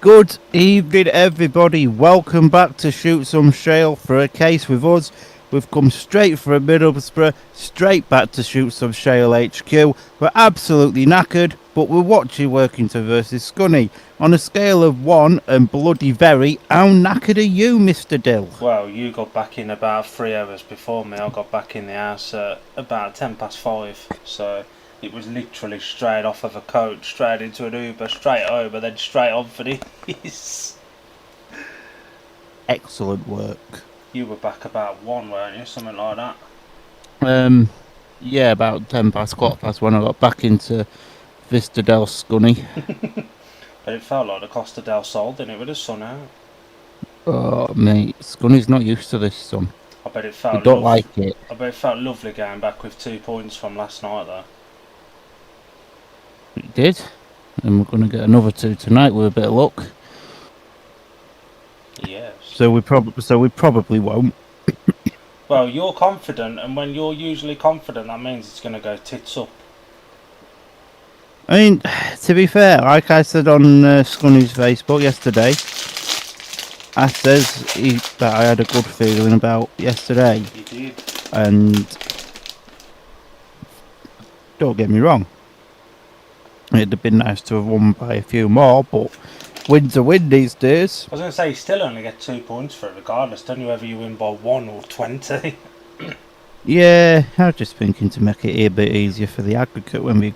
Good evening, everybody. Welcome back to Shoot Some Shale for a case with us. We've come straight from Middlesbrough, straight back to Shoot Some Shale HQ. We're absolutely knackered, but we're watching Workington versus Scunny. On a scale of 1 and bloody very, how knackered are you, Mr. Dill? Well, you got back in about 3 hours before me. I got back in the house at about 5:10, so it was literally straight off of a coach, straight into an Uber, straight over, then straight on for this. Excellent work. You were back about 1, weren't you? Something like that. Yeah, about 10 past, quarter past when I got back into Vista del Scunny. But it felt like the Costa del Sol, didn't it, with the sun out? Oh, mate, Scunny's not used to this, son. I bet it They felt don't like it. I bet it felt lovely going back with 2 points from last night, though. It did. And we're going to get another 2 tonight with a bit of luck. Yes. So we probably won't. Well, you're confident, and when you're usually confident, that means it's going to go tits up. I mean, to be fair, like I said on Scunny's Facebook yesterday, I says that I had a good feeling about yesterday. You did. And don't get me wrong, it'd have been nice to have won by a few more, but win's a win these days. I was going to say, you still only get 2 points for it regardless, don't you, whether you win by 1 or 20. Yeah, I was just thinking to make it a bit easier for the aggregate when we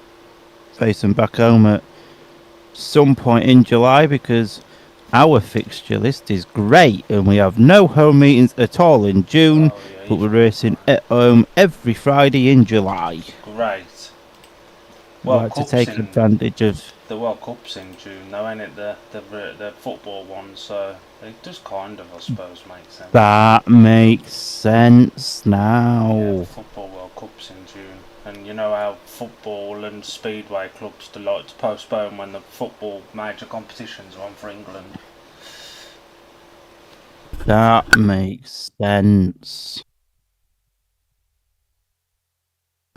face them back home at some point in July, because our fixture list is great and we have no home meetings at all in June, but we're racing at home every Friday in July. Great. Well, like to take advantage of the World Cup's in June, though, ain't it? The football one, so it does kind of, I suppose, make sense. That makes sense now. Yeah, the football World Cup's in June, and you know how football and speedway clubs like to postpone when the football major competitions are on for England. That makes sense.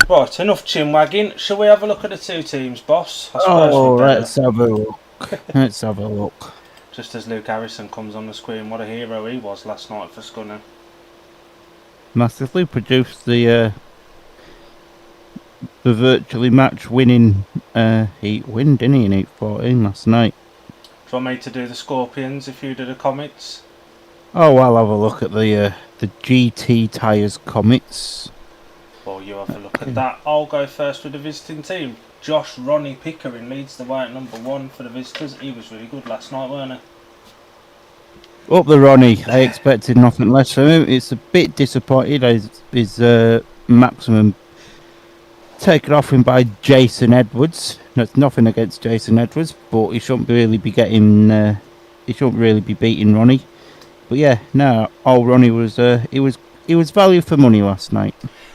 Right, enough chin wagging. Shall we have a look at the 2 teams, boss? Let's have a look. Let's have a look. Just as Luke Harrison comes on the screen, what a hero he was last night for Scunner. Massively produced the virtually match winning heat win, didn't he, in heat 14 last night? Do you want me to do the Scorpions if you do the Comets? Oh, I'll have a look at the GT Tyres Comets. Well, you have a look at that. I'll go first with the visiting team. Josh Ronnie Pickering leads the way at number 1 for the visitors. He was really good last night, weren't he? Up the Ronnie. I expected nothing less from him. It's a bit disappointed. His maximum taken off him by Jason Edwards. That's nothing against Jason Edwards, but he shouldn't really be getting. He shouldn't really be beating Ronnie. But yeah, no, all Ronnie was. He was value for money last night.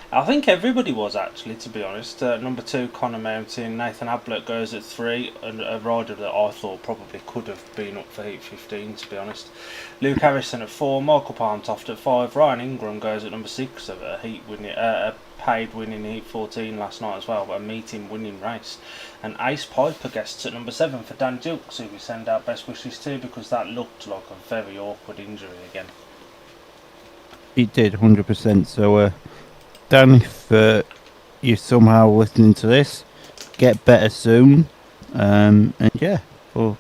I think everybody was, actually, to be honest. Number 2, Connor Mountain. Nathan Ablett goes at 3, and a rider that I thought probably could have been up for Heat 15, to be honest. Luke Harrison at 4, Michael Palmtoft at 5, Ryan Ingram goes at number 6 of a paid winning Heat 14 last night as well, a meeting winning race. And Ace Piper guests at number 7 for Dan Dukes, who we send our best wishes to, because that looked like a very awkward injury again. It did, 100%. So, Dan, if you're somehow listening to this, get better soon. And yeah, we'll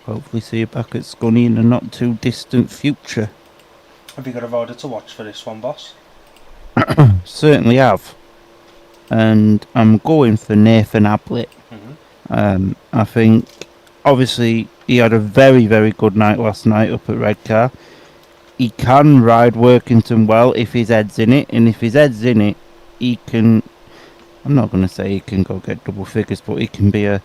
hopefully see you back at Scunny in a not too distant future. Have you got a rider to watch for this one, boss? Certainly have. And I'm going for Nathan Ablett. I think, obviously, he had a very, very good night last night up at Redcar. He can ride Workington well if his head's in it, and if his head's in it, he can. I'm not going to say he can go get double figures, but he can be a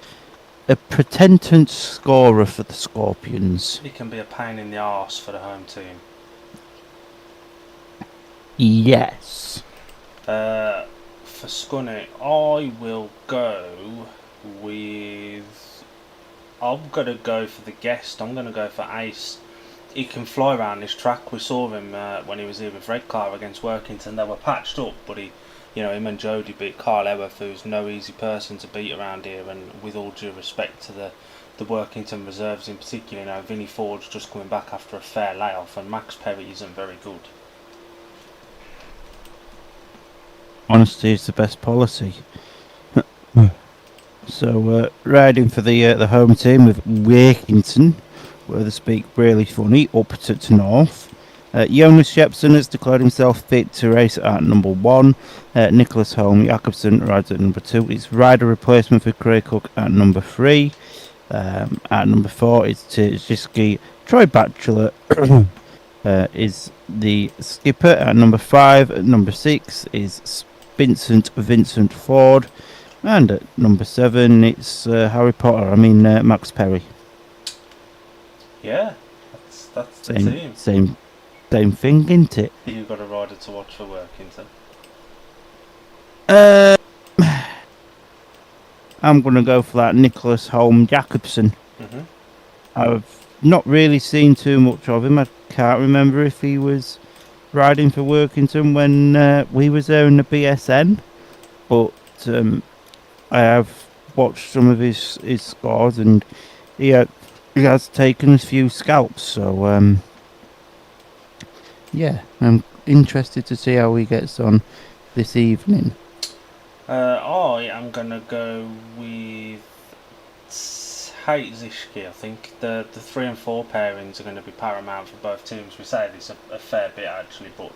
pretendant scorer for the Scorpions. He can be a pain in the arse for the home team. Yes. For Scunny, I will go with. I'm going to go for the guest. I'm going to go for Ace. He can fly around this track. We saw him when he was here with Redcar against Workington. They were patched up, but him and Jody beat Carl Eworth, who's no easy person to beat around here. And with all due respect to the the Workington reserves in particular. You know, Vinnie Ford's just coming back after a fair layoff, and Max Perry isn't very good. Honesty is the best policy. So, riding for the home team with Workington, where they speak really funny, up to North. Jonas Shepson has declared himself fit to race at number 1. Nicholas Holm Jakobsen rides at number 2. It's rider replacement for Craig Cook at number 3. At number 4, it's Tzisky. Troy Batchelor is the skipper at number 5. At number 6 is Vincent Ford. And at number 7, it's Max Perry. Yeah, that's the team. Same thing, isn't it? You've got a rider to watch for Workington. I'm going to go for that Nicholas Holm Jakobsen. I've not really seen too much of him. I can't remember if he was riding for Workington when we was there in the BSN, but I have watched some of his scores, and he has taken a few scalps. So yeah, I'm interested to see how he gets on this evening. I'm gonna go with Zishki. I think the 3 and 4 pairings are going to be paramount for both teams. We say this a fair bit actually, but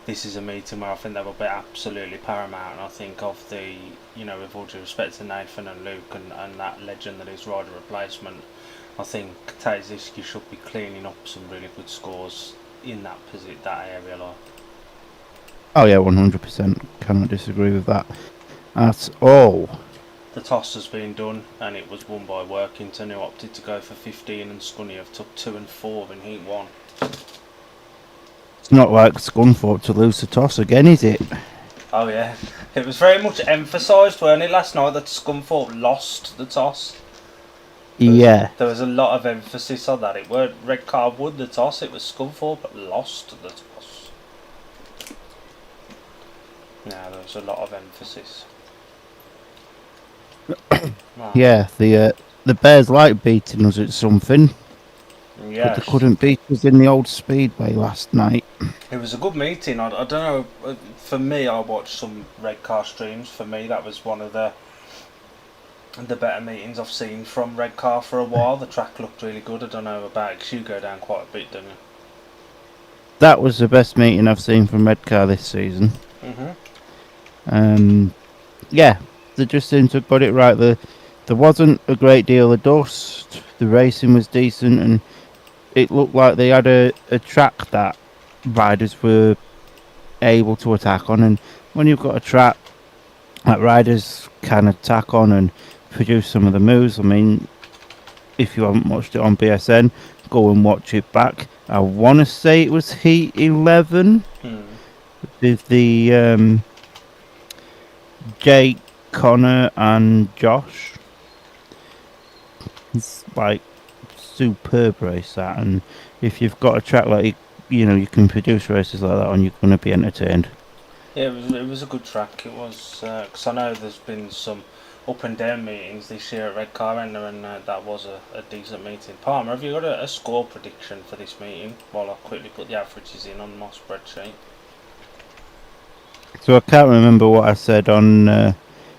this is a meeting where I think they will be absolutely paramount. And I think of the, with all due respect to Nathan and Luke and that legend that is rider replacement, I think Zishki should be cleaning up some really good scores in that area. Like. Oh yeah, 100%. Cannot disagree with that at all. The toss has been done, and it was won by Workington, who opted to go for 15, and Scunny have took 2 and 4 in Heat 1. It's not like Scunthorpe to lose the toss again, is it? Oh yeah, it was very much emphasised, weren't it, last night, that Scunthorpe lost the toss. There was a lot of emphasis on that. It weren't Redcar won the toss, it was Scunthorpe lost the toss. Yeah, there was a lot of emphasis. Yeah, the Bears like beating us at something. Yeah, but they couldn't beat us in the old Speedway last night. It was a good meeting. I don't know. For me, I watched some Redcar streams. For me, that was one of the better meetings I've seen from Redcar for a while. The track looked really good. I don't know about it, 'cause you go down quite a bit, don't you? That was the best meeting I've seen from Redcar this season. Yeah, they just seemed to have got it right. There wasn't a great deal of dust. The racing was decent, and it looked like they had a track that riders were able to attack on. And when you've got a track that riders can attack on and produce some of the moves, I mean, if you haven't watched it on BSN, go and watch it back. I want to say it was Heat 11 with the Jake, Connor and Josh. It's like superb race that, and if you've got a track like you can produce races like that on, you're going to be entertained. Yeah, it was a good track. It was, because I know there's been some up and down meetings this year at Redcar, and that was a decent meeting. Palmer, have you got a score prediction for this meeting while I quickly put the averages in on my spreadsheet? So I can't remember what I said on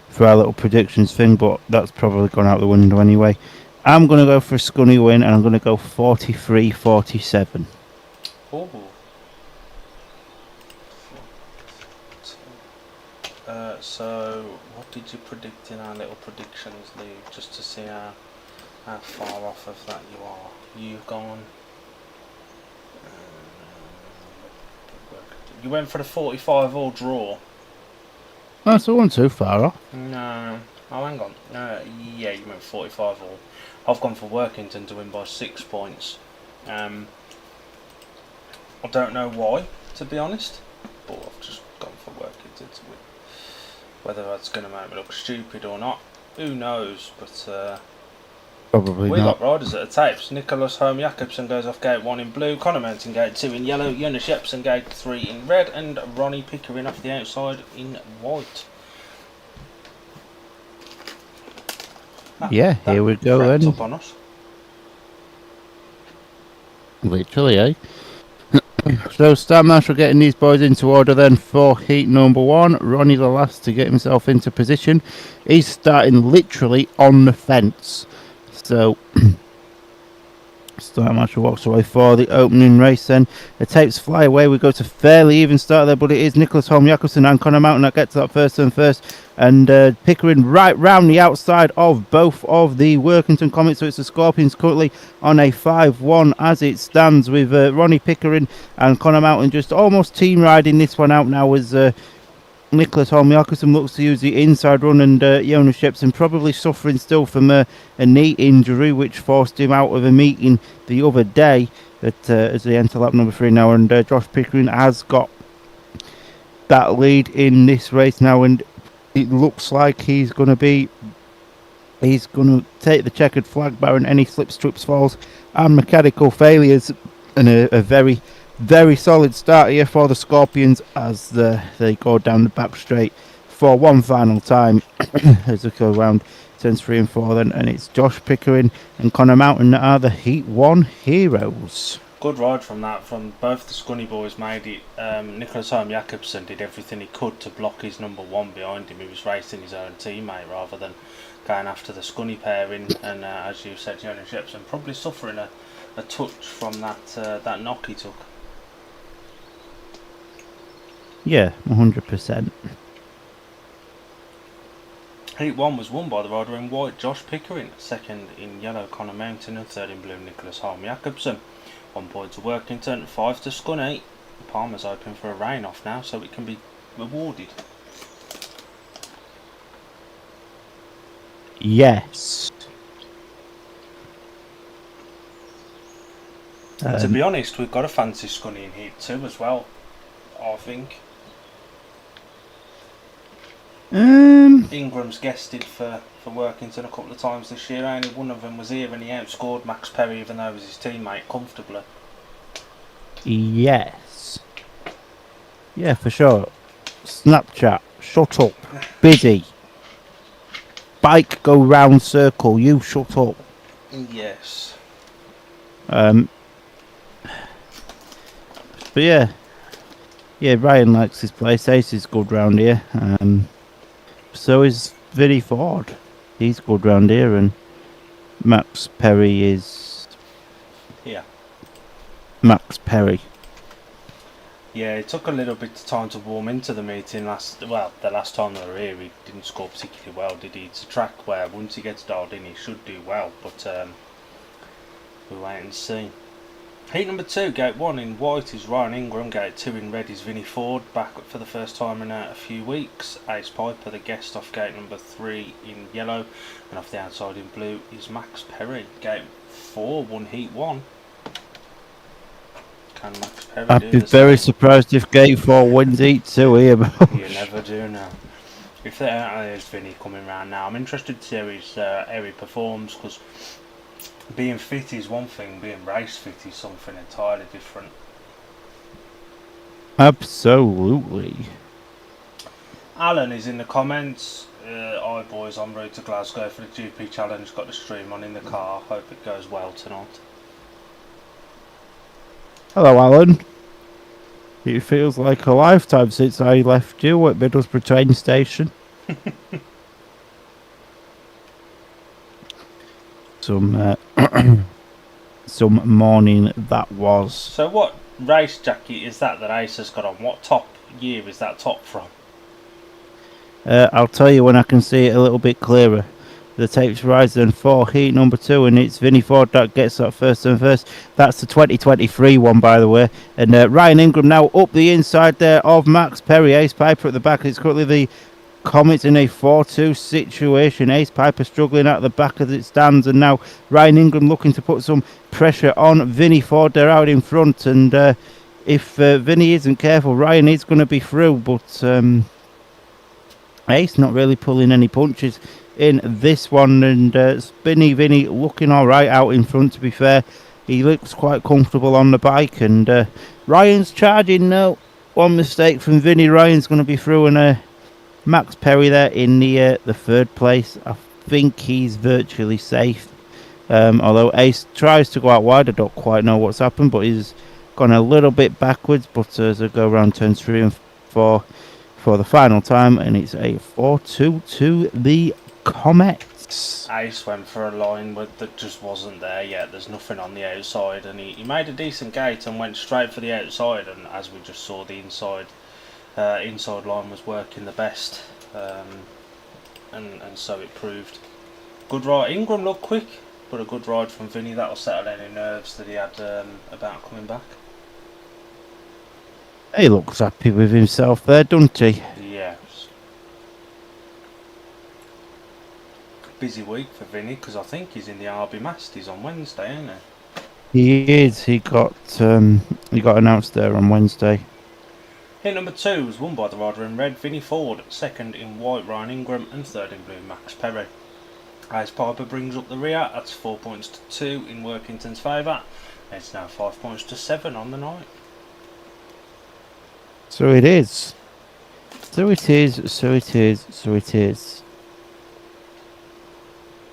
for our little predictions thing, but that's probably gone out the window anyway. I'm going to go for a Scunny win, and I'm going to go 43-47. Ooh. So, what did you predict in our little predictions, Lee? Just to see how far off of that you are. You've gone... you went for the 45-all draw. Oh, so I wasn't too far off. No. Oh, hang on. Yeah, you went 45-all. I've gone for Workington to win by 6 points. I don't know why, to be honest, but I've just gone for Workington to win. Whether that's going to make me look stupid or not, who knows, but Probably we not. got riders at the tapes. Nicholas Holm Jakobsen goes off gate 1 in blue, Connor Mountain gate 2 in yellow, Jonas Shepson gate 3 in red, and Ronnie Pickering off the outside in white. Yeah, here we go then. Up on us. Literally, eh? So, Star Marshal getting these boys into order then for heat number 1. Ronnie the last to get himself into position. He's starting literally on the fence. So, Star Marshal walks away for the opening race then. The tapes fly away. We go to fairly even start there, but it is Nicholas Holm Jakobsen and Connor Mountain that gets that first turn first. And Pickering right round the outside of both of the Workington Comets. So it's the Scorpions currently on a 5-1 as it stands, with Ronnie Pickering and Connor Mountain just almost team riding this one out now, as Nicholas Holm Jakobsen looks to use the inside run, and Jonas Shepson probably suffering still from a knee injury which forced him out of a meeting the other day as they enter lap number 3 now. And Josh Pickering has got that lead in this race now, and it looks like he's going to take the checkered flag barring any slips, trips, falls and mechanical failures. And a very, very solid start here for the Scorpions as they go down the back straight for one final time as they go around turns 3 and 4 then, and it's Josh Pickering and Connor Mountain that are the Heat 1 heroes. Good ride from both the Scunny boys. Made it. Nicholas Holm Jakobsen did everything he could to block his number 1 behind him. He was racing his own teammate rather than going after the Scunny pairing, and as you said, Jonas Shepson probably suffering a touch from that knock he took. Yeah, 100%. Heat 1 was won by the rider in white, Josh Pickering. Second in yellow, Connor Mountain, and third in blue, Nicholas Holm Jakobsen. 1 point to Workington, 5 to Scunny. Palmer's hoping for a rain off now so it can be rewarded. Yes. To be honest, we've got a fancy Scunny in Heat 2 as well, I think. Ingram's guested for Workington a couple of times this year. Only one of them was here and he outscored Max Perry, even though he was his teammate, comfortably. Yes. Yeah, for sure. Snapchat, shut up. Busy. Bike go round circle, you shut up. Yes. But yeah. Yeah, Ryan likes his place. Ace is good round here. So is Vinny Ford. He's good round here, and Max Perry is... Yeah. Max Perry. Yeah, it took a little bit of time to warm into the meeting the last time they were here. He didn't score particularly well, did he? It's a track where once he gets dialed in, he should do well, but we'll wait and see. Heat number 2, gate 1 in white is Ryan Ingram. Gate 2 in red is Vinny Ford, back for the first time in a few weeks. Ace Piper, the guest, off gate number 3 in yellow, and off the outside in blue is Max Perry. Gate 4 won Heat 1. Can Max Perry I'd be very surprised if gate 4 wins Heat 2 here, bro. You never do know. If there's Vinny coming round now, I'm interested to see how he performs, because being fit is one thing, being race fit is something entirely different. Absolutely. Alan is in the comments. Hi boys, en route to Glasgow for the GP Challenge. Got the stream on in the car. Hope it goes well tonight. Hello, Alan. It feels like a lifetime since I left you at Middlesbrough train station. Some morning that was. So what race jacket is that Ace has got on? What top year is that top from? I'll tell you when I can see it a little bit clearer. The tapes rise then for heat number 2, and it's Vinny Ford that gets that first and first. That's the 2023 one, by the way. And Ryan Ingram now up the inside there of Max Perry. Ace Piper at the back. It's currently the Comets in a 4-2 situation. Ace Piper struggling at the back as it stands, and now Ryan Ingram looking to put some pressure on Vinny Ford. They're out in front, and if Vinny isn't careful, Ryan is going to be through, but Ace not really pulling any punches in this one, and Spinny Vinny looking alright out in front, to be fair. He looks quite comfortable on the bike, and Ryan's charging now. One mistake from Vinny, Ryan's going to be through, and Max Perry there in the third place. I think he's virtually safe. Although Ace tries to go out wide, I don't quite know what's happened, but he's gone a little bit backwards. But as I go around turns 3 and 4 for the final time, and it's a 4-2 to the Comets. Ace went for a line that just wasn't there yet. There's nothing on the outside, and he made a decent gate and went straight for the outside. And as we just saw, the inside line was working the best, and so it proved. Good ride. Ingram looked quick, but a good ride from Vinny. That'll settle any nerves that he had about coming back. He looks happy with himself there, doesn't he? Yeah. Busy week for Vinny, because I think he's in the RB Masters on Wednesday, isn't he? He is. He got announced there on Wednesday. Hit number 2 was won by the rider in red, Vinny Ford. Second in white, Ryan Ingram, and third in blue, Max Perry. Ice Piper brings up the rear. That's 4 points to 2 in Workington's favour. It's now 5 points to 7 on the night. So it is. So it is. So it is. So it is.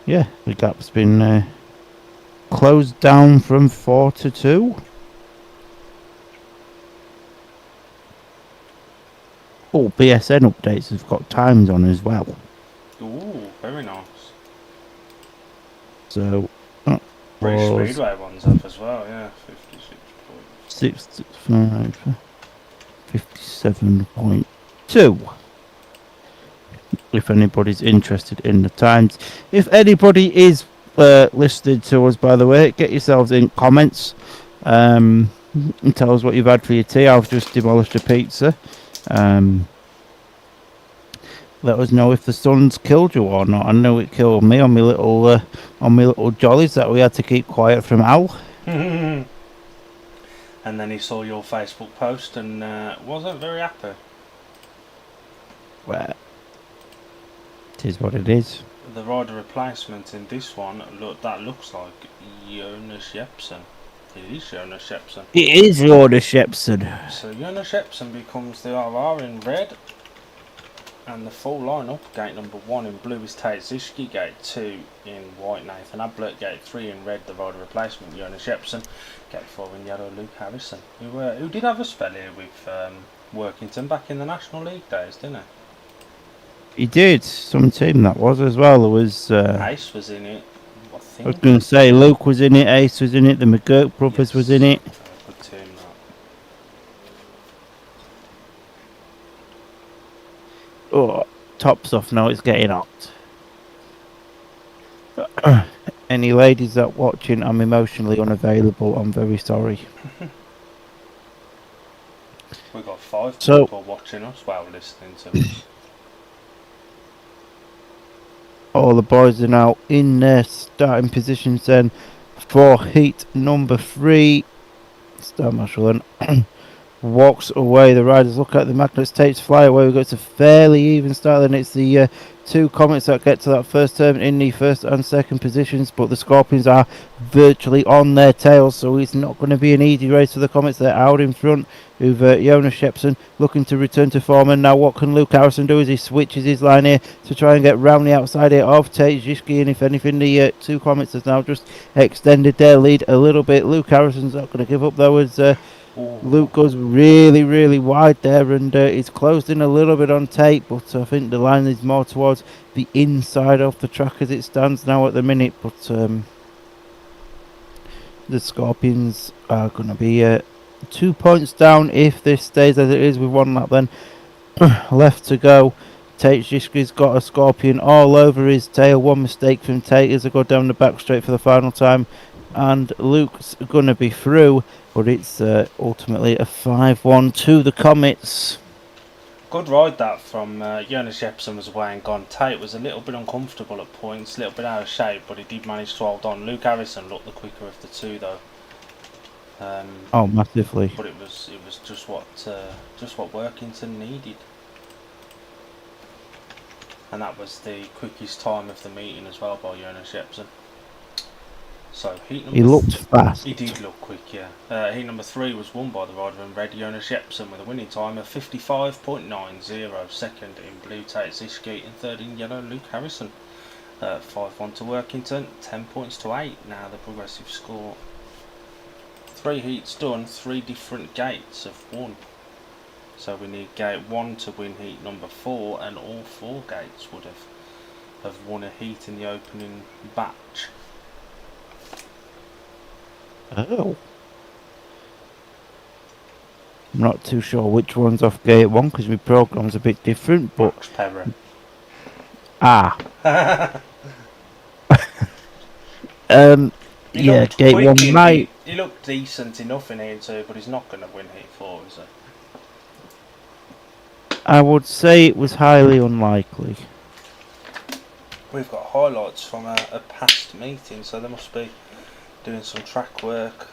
Yeah, the gap's been closed down from 4 to 2. Oh, BSN updates have got times on as well. Ooh, very nice. So British Speedway one's up as well, yeah. 56.5, 57.2. If anybody's interested in the times. If anybody is listening to us, by the way, get yourselves in comments and tell us what you've had for your tea. I've just demolished a pizza. Let us know if the sun's killed you or not. I know it killed me on my little jollies that we had to keep quiet from Al. And then he saw your Facebook post and wasn't very happy. Well, it is what it is. The rider replacement in this one, that looks like Jonas Jepsen. It is Jonas Jepsen. It is Jonas Jepsen. So Jonas Jepsen becomes the RR in red. And the full lineup: gate number 1 in blue is Tate Zischke, gate 2 in white Nathan Ablett, gate 3 in red the rider replacement Jonas Jepsen, gate 4 in yellow Luke Harrison, who did have a spell here with Workington back in the National League days, didn't he? He did. Some team that was as well. There was Ace was in it, I think. I was going to say Luke was in it, Ace was in it, the McGurk brothers Yes, was in it. good team that. Oh, tops off now, it's getting hot. Any ladies that watching, I'm emotionally unavailable. I'm very sorry. We've got 5 So- people watching us while listening to us. All the boys are now in their starting positions then for heat number 3. Star Marshall and walks away. The riders look at the magnets, takes fly away. We've got a fairly even start. Then it's the 2 Comets that get to that first turn in the first and second positions, but the Scorpions are virtually on their tails, so it's not going to be an easy race for the Comets. They're out in front with Jonas Jepsen looking to return to form. And now what can Luke Harrison do as he switches his line here to try and get round the outside here of Tate Zischke, and if anything the 2 Comets has now just extended their lead a little bit. Luke Harrison's not going to give up though, as Luke goes really, really wide there, and it's closed in a little bit on Tate, but I think the line is more towards the inside of the track as it stands now at the minute. But the Scorpions are going to be 2 points down if this stays as it is with 1 lap then left to go. Tate Zischke's got a Scorpion all over his tail. One mistake from Tate as they go down the back straight for the final time, and Luke's going to be through, but it's ultimately a 5-1 to the Comets. Good ride that from Jonas Jepsen was away and gone. Tate was a little bit uncomfortable at points, a little bit out of shape, but he did manage to hold on. Luke Harrison looked the quicker of the 2 though. Oh, massively. But it was just what Workington needed. And that was the quickest time of the meeting as well by Jonas Jepsen. So heat number He looked fast. He did look quick, yeah. Heat number 3 was won by the rider in red, Jonas Jepsen, with a winning time of 55.90. Second in blue, Tate Zischke, and third in yellow, Luke Harrison. 5-1 to Workington, 10 points to 8 now the progressive score. 3 heats done, 3 different gates have won. So we need gate 1 to win heat number 4, and all 4 gates would have won a heat in the opening batch. Oh. I'm not too sure which one's off gate 1 because my program's a bit different, but... Max Perra. Ah. Yeah, gate 1 might... He looked decent enough in heat 2, but he's not going to win heat 4, is he? I would say it was highly unlikely. We've got highlights from a past meeting, so they must be doing some track work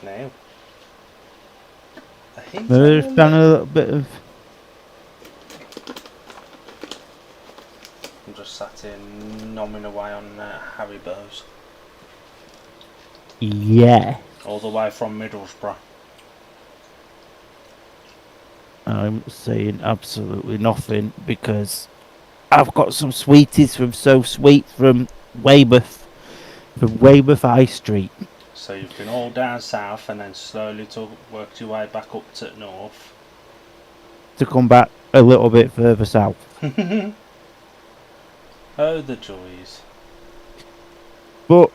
now. There's done a little bit of... I'm just sat here nomming away on Harry Bowes. Yeah. All the way from Middlesbrough. I'm saying absolutely nothing because I've got some sweeties from So Sweet from Weymouth High Street. So you've been all down south and then slowly worked your way back up to north. To come back a little bit further south. Oh, the joys. But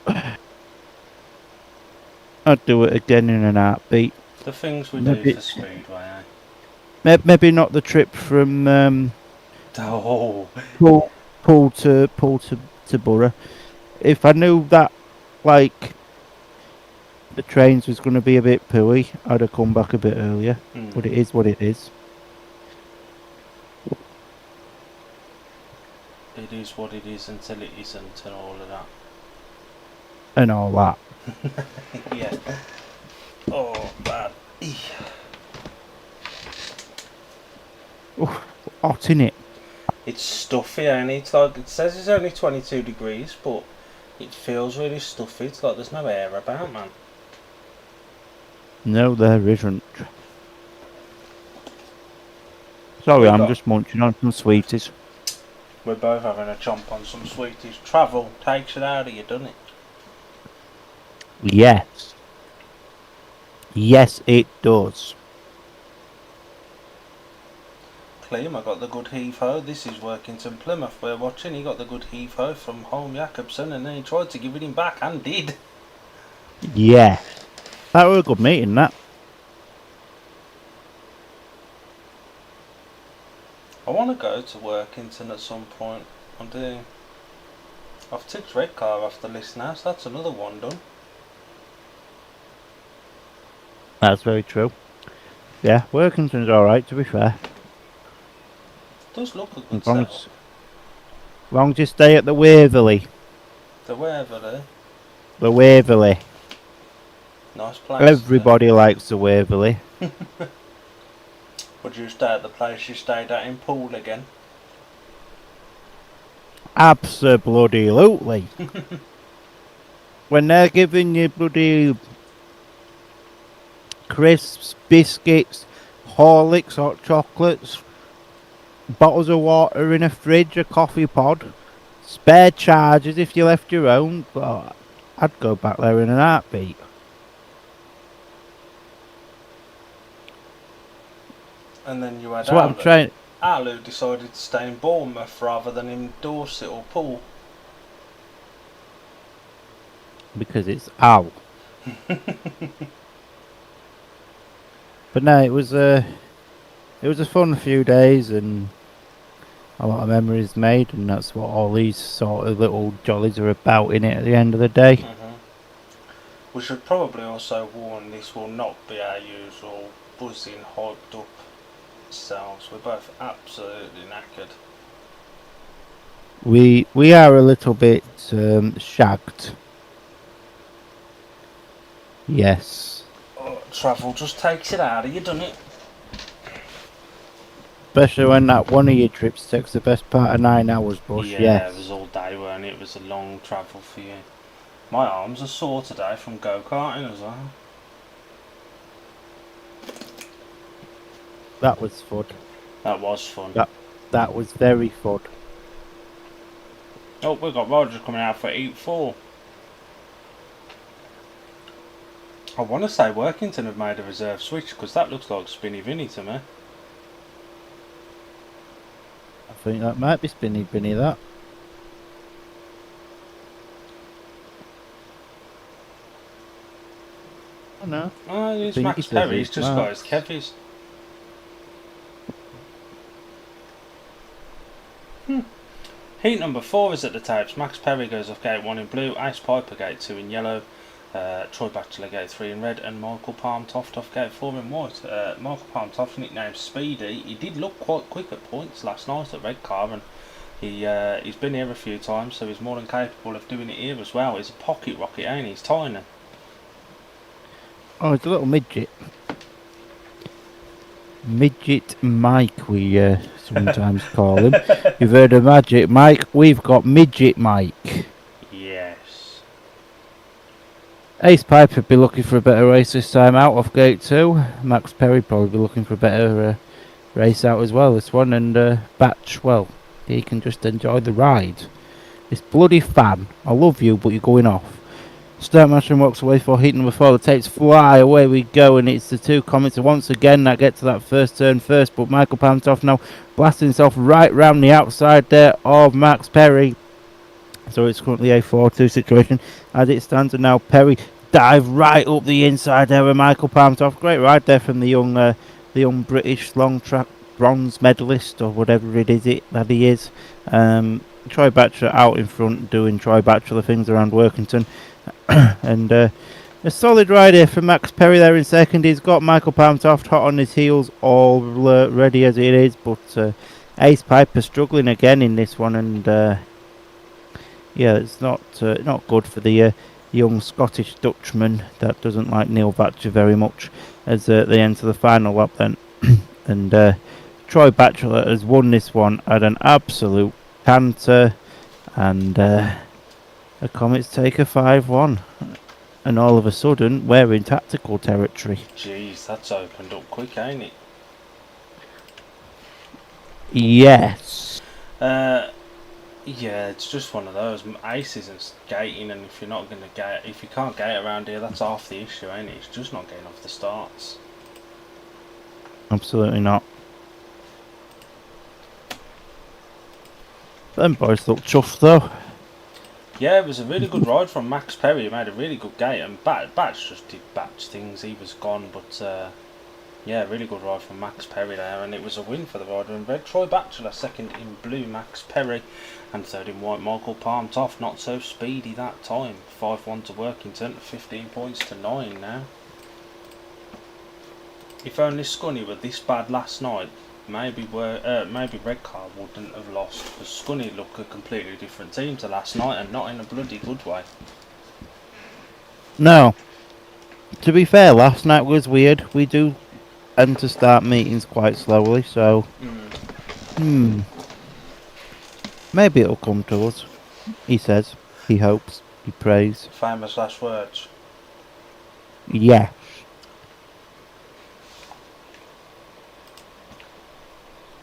I'd do it again in an heartbeat. The things we do for Speedway, eh? Maybe not the trip from Poole to Borough. If I knew that, like, the trains was going to be a bit pooey, I'd have come back a bit earlier. But it is what it is. It is what it is until it isn't, and all of that. And all that. Yeah. Oh, bad. Oh, hot, innit? It's stuffy, and it says it's only 22 degrees, but it feels really stuffy. It's like there's no air about, man. No, there isn't. Sorry, I'm just munching on some sweeties. We're both having a chomp on some sweeties. Travel takes it out of you, doesn't it? Yes. Yes, it does. I got the good heave-ho. This is Workington Plymouth we're watching. He got the good heave-ho from Holm Jacobson, and then he tried to give it him back and did. Yeah. That was a good meeting, that. I want to go to Workington at some point. I've ticked Redcar off the list now, so that's another one done. That's very true. Yeah, Workington's alright, to be fair. Does look a good setup. Long as you stay at the Waverley. The Waverley? The Waverley. Nice place. Everybody likes the Waverley. Would you stay at the place you stayed at in Poole again? Absolutely. When they're giving you bloody crisps, biscuits, Horlicks, hot chocolates, bottles of water in a fridge, a coffee pod, spare chargers if you left your own, but I'd go back there in an heartbeat. And then you had So what I'm trying... Al, who decided to stay in Bournemouth rather than in Dorset or Poole. Because it's Al. But no, it was a fun few days and a lot of memories made, and that's what all these sort of little jollies are about in it at the end of the day. We should probably also warn this will not be our usual buzzing, hyped up selves. We're both absolutely knackered. We are a little bit shagged. Yes. Oh, travel just takes it out of you, doesn't it? Especially when that one of your trips takes the best part of 9 hours, Bush. Yeah, yes. It was all day, weren't it? It was a long travel for you. My arms are sore today from go-karting as well. That was fun. That was fun. That was very fun. Oh, we've got Rogers coming out for 8-4. I want to say Workington have made a reserve switch because that looks like Spinny Vinny to me. I think that might be Spinny Binny, that. Oh, no. Oh, it's think he Max says Perry. He's it's just got his Max. kevies. Heat number 4 is at the tapes. Max Perry goes off gate 1 in blue, Ace Piper gate 2 in yellow, Troy Batchelor gate 3 in red, and Michael Palmtoft off gate 4 in white. Michael Palmtoft, nicknamed Speedy, he did look quite quick at points last night at Redcar, and he's been here a few times, so he's more than capable of doing it here as well. He's a pocket rocket, ain't he? He's tiny. Oh, it's a little midget. Midget Mike, we sometimes call him. You've heard of Magic Mike, we've got Midget Mike. Yes. Ace Piper would be looking for a better race this time out off gate 2. Max Perry probably be looking for a better race out as well, this one. And Batch, well, he can just enjoy the ride. This bloody fan, I love you, but you're going off. Startmaster walks away for heat number 4. The tapes fly, away we go, and it's the two Comets once again that get to that first turn first. But Michael Pantoff now blasting himself right round the outside there of Max Perry. So it's currently a 4-2 situation as it stands, and now Perry dive right up the inside there with Michael Palmtoft. Great ride there from the young British long track bronze medalist or whatever it is that he is. Troy Batchelor out in front doing Troy Batchelor things around Workington. And a solid ride here from Max Perry there in second. He's got Michael Palmtoft hot on his heels already as it is, but Ace Piper struggling again in this one, and yeah, it's not good for the young Scottish Dutchman that doesn't like Neil Batchelor very much as they enter the final lap then. And Troy Batchelor has won this one at an absolute canter, and the Comets take a 5-1, and all of a sudden we're in tactical territory. Jeez, that's opened up quick, ain't it? Yes. Yeah, it's just one of those. Ace isn't gating, and if you're not going to gate, if you can't gate around here, that's half the issue, ain't it? It's just not getting off the starts. Absolutely not. Them boys look chuffed though. Yeah, it was a really good ride from Max Perry. He made a really good gate, and Batch just did Batch things. He was gone, but yeah, really good ride from Max Perry there, and it was a win for the rider in red. Troy Batchelor second in blue, Max Perry, and third in white, Michael Palmtoft. Not so speedy that time. 5-1 to Workington, 15 points to 9 now. If only Scunny were this bad last night, maybe Redcar wouldn't have lost, because Scunny looked a completely different team to last night, and not in a bloody good way. No. To be fair, last night was weird. We do tend to start meetings quite slowly, so maybe it'll come to us. He says, he hopes, he prays. Famous last words. Yeah.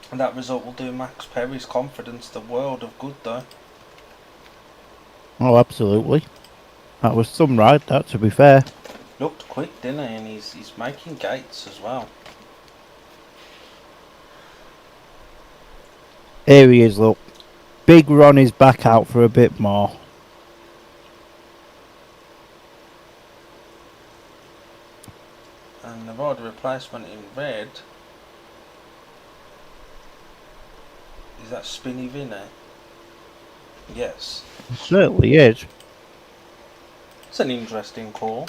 And that result will do Max Perry's confidence the world of good, though. Oh, absolutely. That was some ride, that, to be fair. Looked quick, didn't he? And he's making gates as well. Here he is, look. Big Ron is back out for a bit more. And the rider replacement in red. Is that Spinny Vinny? Yes. It certainly is. It's an interesting call.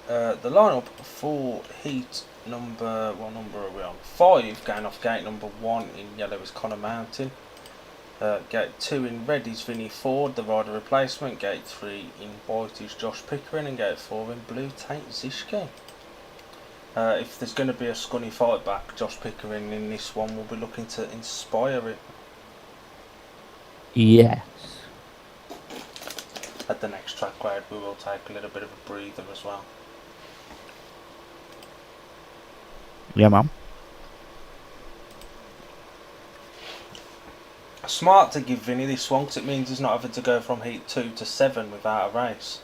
The lineup for heat number, what number are we on? 5, going off gate number 1 in yellow is Connor Mountain. Gate 2 in red is Vinnie Ford, the rider replacement. Gate 3 in white is Josh Pickering, and gate 4 in blue, Tate Zishke. If there's going to be a Scunny fight back, Josh Pickering in this one will be looking to inspire it. Yes. At the next track ride, we will take a little bit of a breather as well. Yeah, man. Smart to give Vinny this one because it means he's not having to go from heat 2 to 7 without a race.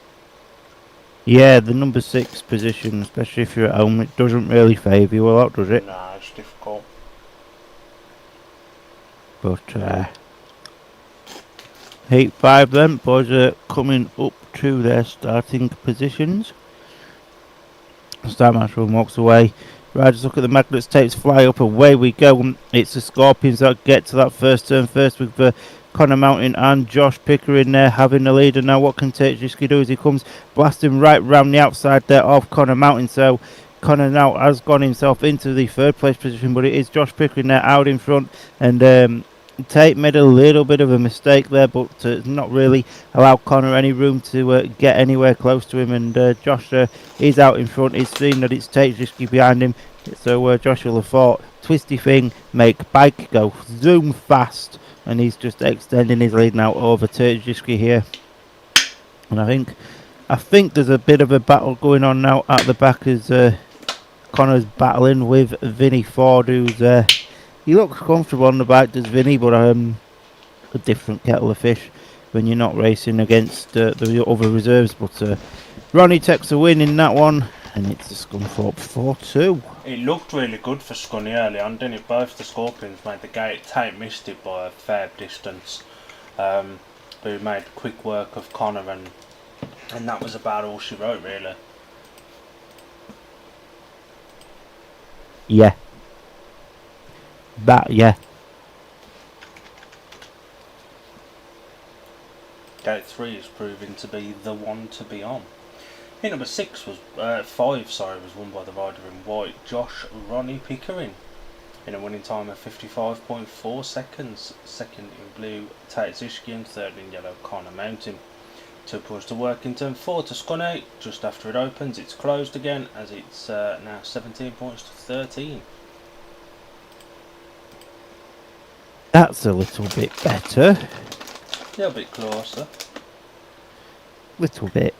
Yeah, the number 6 position, especially if you're at home, it doesn't really favour you a lot, does it? Nah, it's difficult. But heat 5 then, boys are coming up to their starting positions. Start Marshall walks away. Riders look at the magnets, tapes fly up, away we go. It's the Scorpions that get to that first turn first with Connor Mountain and Josh Pickering there having the lead. And now what can Tejewski do as he comes blasting right round the outside there of Connor Mountain. So Connor now has gone himself into the third place position, but it is Josh Pickering there out in front. And Tate made a little bit of a mistake there, but not really allow Connor any room to get anywhere close to him. And Josh is out in front. He's seen that it's Tejewski behind him, so Josh will have thought twisty thing, make bike go zoom fast, and he's just extending his lead now over Tejewski here. And I think there's a bit of a battle going on now at the back as Connor's battling with Vinny Ford, who's he looks comfortable on the bike, does Vinny, but a different kettle of fish when you're not racing against the other reserves. But Ronnie takes a win in that one, and it's the Scunthorpe 4-2. It looked really good for Scunny early on, didn't it? Both the Scorpions made the gate. Tate missed it by a fair distance. But he made quick work of Connor, and that was about all she wrote, really. Yeah. Yeah. Gate 3 is proving to be the one to be on. Heat number 5 was won by the rider in white, Josh Ronnie Pickering, in a winning time of 55.4 seconds. Second in blue, Tejewski, and third in yellow, Connor Mountain. 2 points to Workington, 4 to Scunny. Just after it opens, it's closed again as it's now 17 points to 13. That's a little bit better. A little bit closer. Little bit.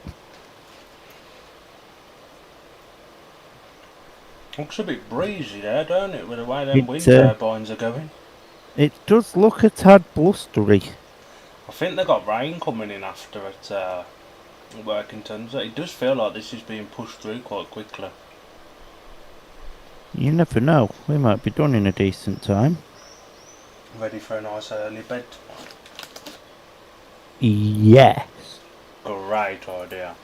Looks a bit breezy there, don't it, with the way them wind turbines are going? It does look a tad blustery. I think they got rain coming in after at Workington, so it does feel like this is being pushed through quite quickly. You never know. We might be done in a decent time. Ready for a nice early bed? Yes. Great idea.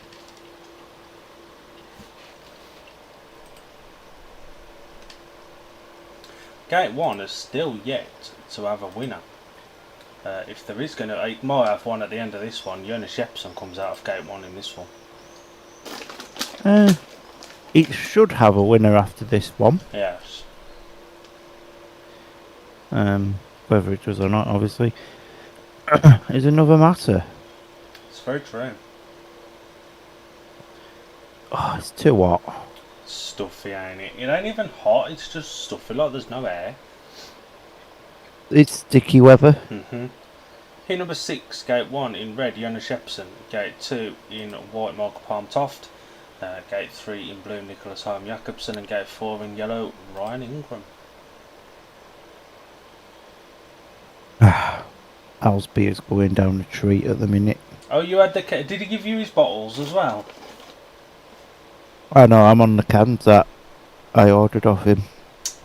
Gate 1 is still yet to have a winner. If there is going to, it might have one at the end of this one. Jonas Jeppson comes out of Gate 1 in this one. It should have a winner after this one. Yes. Whether it does or not, obviously, is another matter. It's very true. Oh, it's too hot. It's stuffy, ain't it? It ain't even hot, it's just stuffy, like there's no air. It's sticky weather. Heat number 6, Gate 1 in red, Jonas Jeppson. Gate 2 in white, Michael Palm Toft. Gate 3 in blue, Nicholas Holm Jakobsen. And Gate 4 in yellow, Ryan Ingram. Alsby is going down the treat at the minute. Oh, you had the... Did he give you his bottles as well? I know, I'm on the cans that I ordered off him.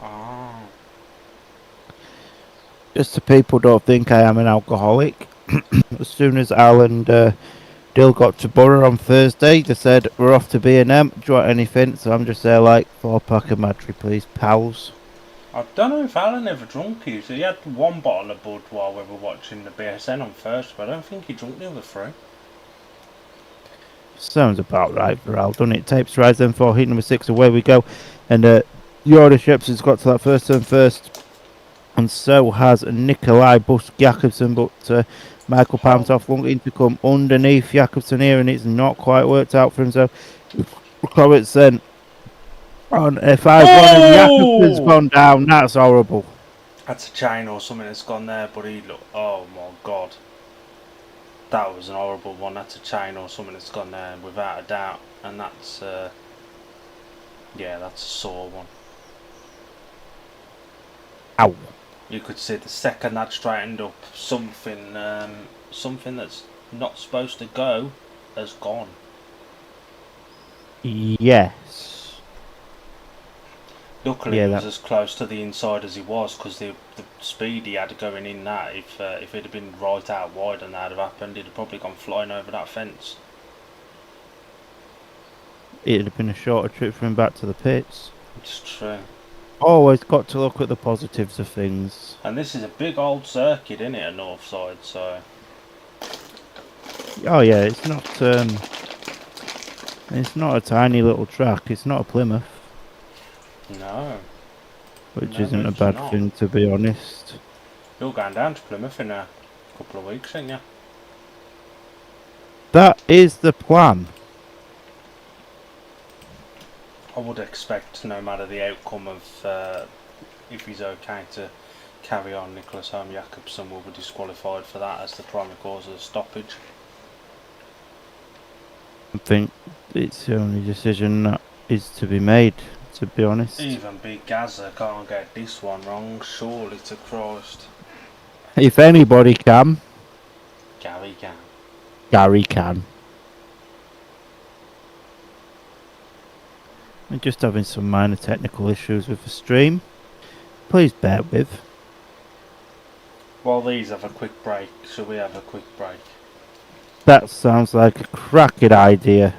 Ah. Just so people don't think I am an alcoholic. As soon as Al and Dill got to Borough on Thursday, they said, we're off to B&M, do you want anything? So I'm just there like, 4-pack of Madry please, pals. I don't know if Alan ever drunk his. He had one bottle of Bud while we were watching the BSN on first, but I don't think he drunk the other 3. Sounds about right for Al, doesn't it? Tapes rise then for heat number 6, away we go. And Yoda Shepson's got to that first turn first. And so has Nikolai Busk Jakobsen, but Michael Palmtoff wanting to come underneath Jakobsen here, and it's not quite worked out for him. So Comets then on a 5-1, and Jakobsen's gone down. That's horrible. That's a chain or something that's gone there, but he looked... Oh my god. That was an horrible one. That's a chain or something that's gone there, without a doubt. And that's... yeah, that's a sore one. Ow. You could see the second that straightened up, something that's not supposed to go has gone. Yes. Luckily, Yeah, he was that as close to the inside as he was because the speed he had going in that, if it had been right out wide and that had happened, he'd have probably gone flying over that fence. it'd have been a shorter trip for him back to the pits. It's true. Always got to look at the positives of things. And this is a big old circuit, isn't it, at Northside, so... Oh yeah, it's not a tiny little track. It's not a Plymouth, No. which No, isn't a it's bad not. thing to be honest. You're going down to Plymouth in a couple of weeks, ain't you? That is the plan. I would expect, no matter the outcome of if he's okay to carry on, Nicholas Holm Jakobsen will be disqualified for that as the primary cause of the stoppage. I think it's the only decision that is to be made, to be honest. Even Big Gaza can't get this one wrong, surely to Christ. If anybody can, Gary can. Gary can. We're just having some minor technical issues with the stream. Please bear with. While these have a quick break, shall we have a quick break? That sounds like a cracking idea.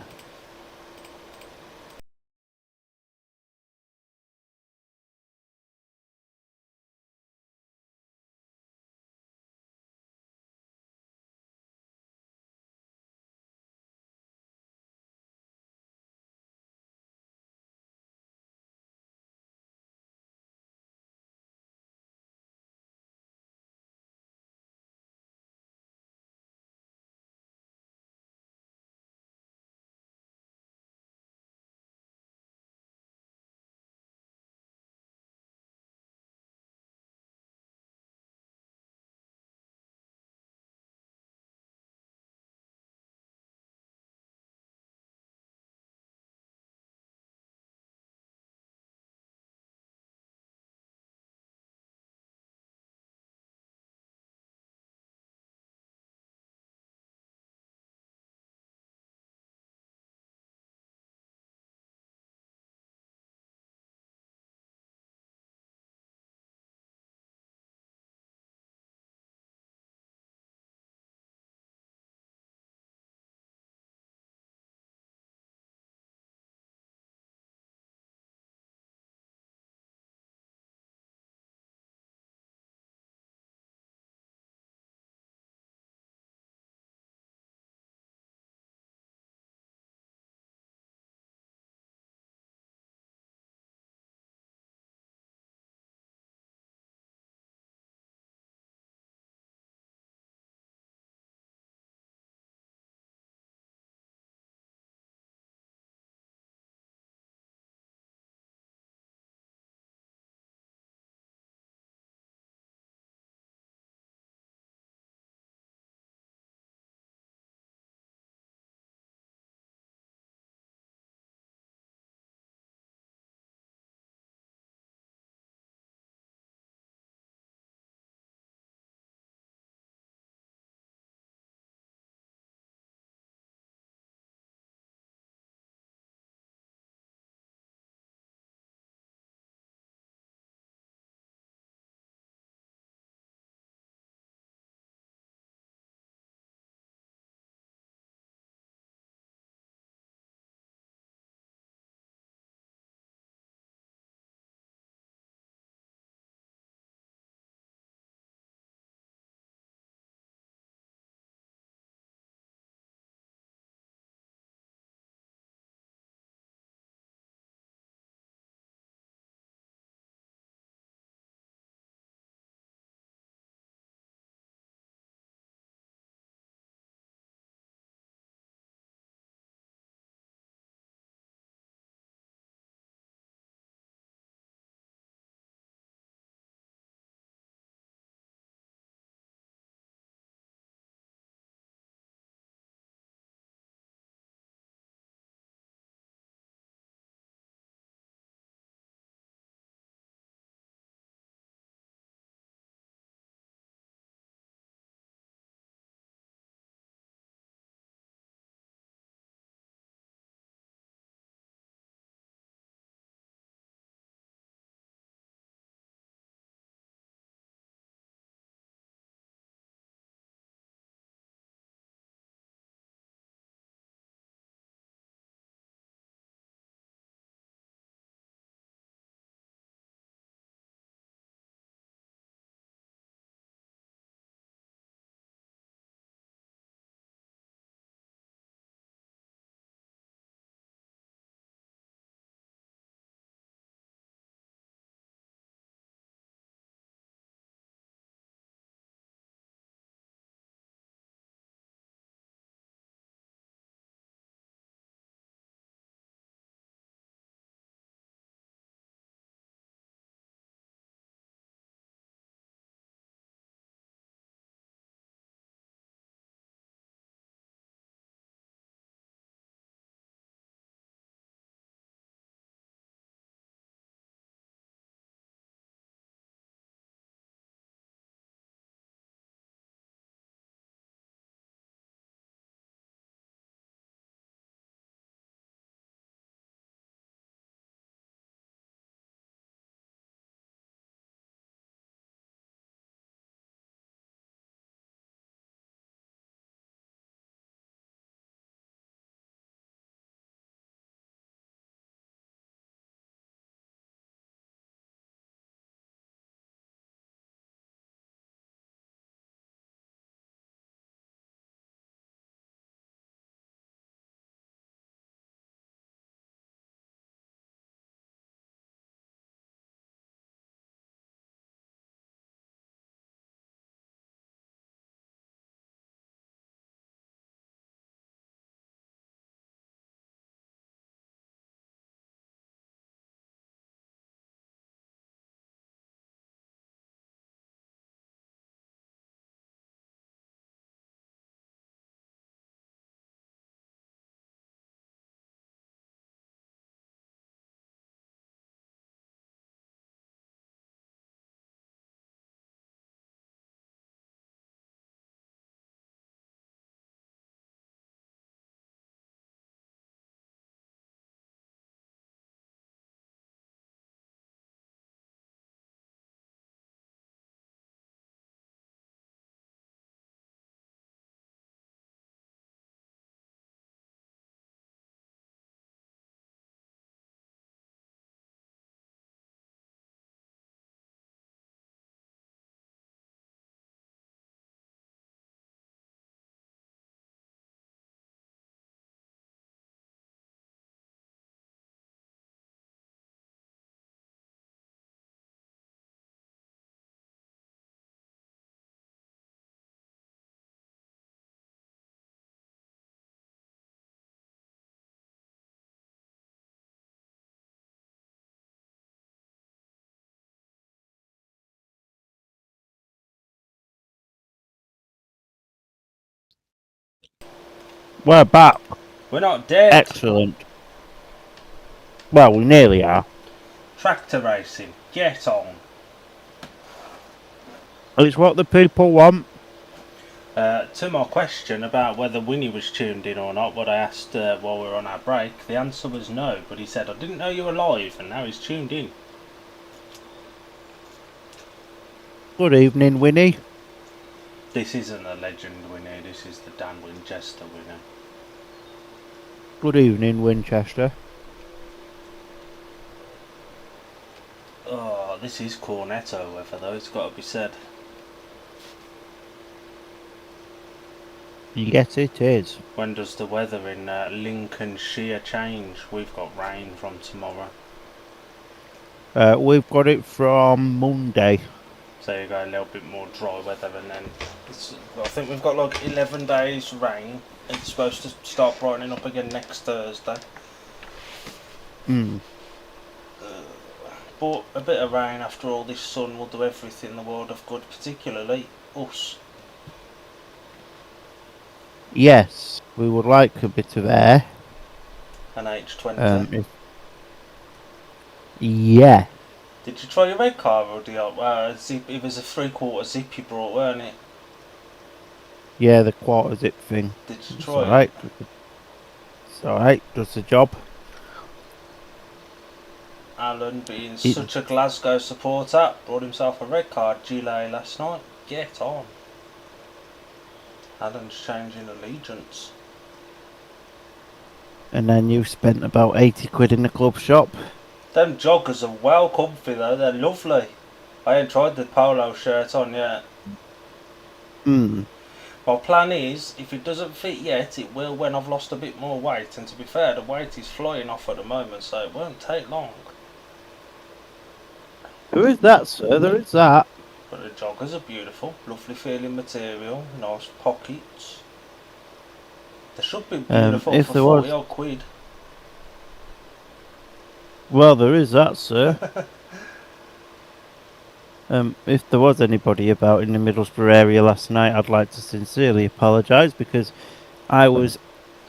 We're back. We're not dead. Excellent. Well, we nearly are. Tractor racing. Get on. It's what the people want. To my question about whether Winnie was tuned in or not, what I asked while we were on our break, the answer was no, but he said, I didn't know you were live, and now he's tuned in. Good evening, Winnie. This isn't a legend Winnie, this is the Dan Winchester Winnie. Good evening, Winchester. Oh, this is Cornetto weather though, it's got to be said. Yes, it is. When does the weather in Lincolnshire change? We've got rain from tomorrow. We've got it from Monday. So you go a little bit more dry weather, and then I think we've got like 11 days rain. It's supposed to start brightening up again next Thursday. But a bit of rain after all this sun will do everything in the world of good, particularly us. Yes, we would like a bit of air. An H20. Yeah. Did you try your red car or zip? It was a 3/4 zip you brought, weren't it? Yeah, the quarter zip thing. Did you It's try alright. it? It's alright, does the job. Alan, being such a Glasgow supporter, brought himself a red card gilet last night. Get on. Alan's changing allegiance. And then you spent about 80 quid in the club shop. Them joggers are well comfy though, they're lovely. I ain't tried the polo shirt on yet. My plan is, if it doesn't fit yet, it will when I've lost a bit more weight. And to be fair, the weight is flying off at the moment, so it won't take long. There is that, sir, there is that. But the joggers are beautiful, lovely feeling material, nice pockets. They should be beautiful for 40 odd quid. Well, there is that, sir. If there was anybody about in the Middlesbrough area last night, I'd like to sincerely apologise because I was,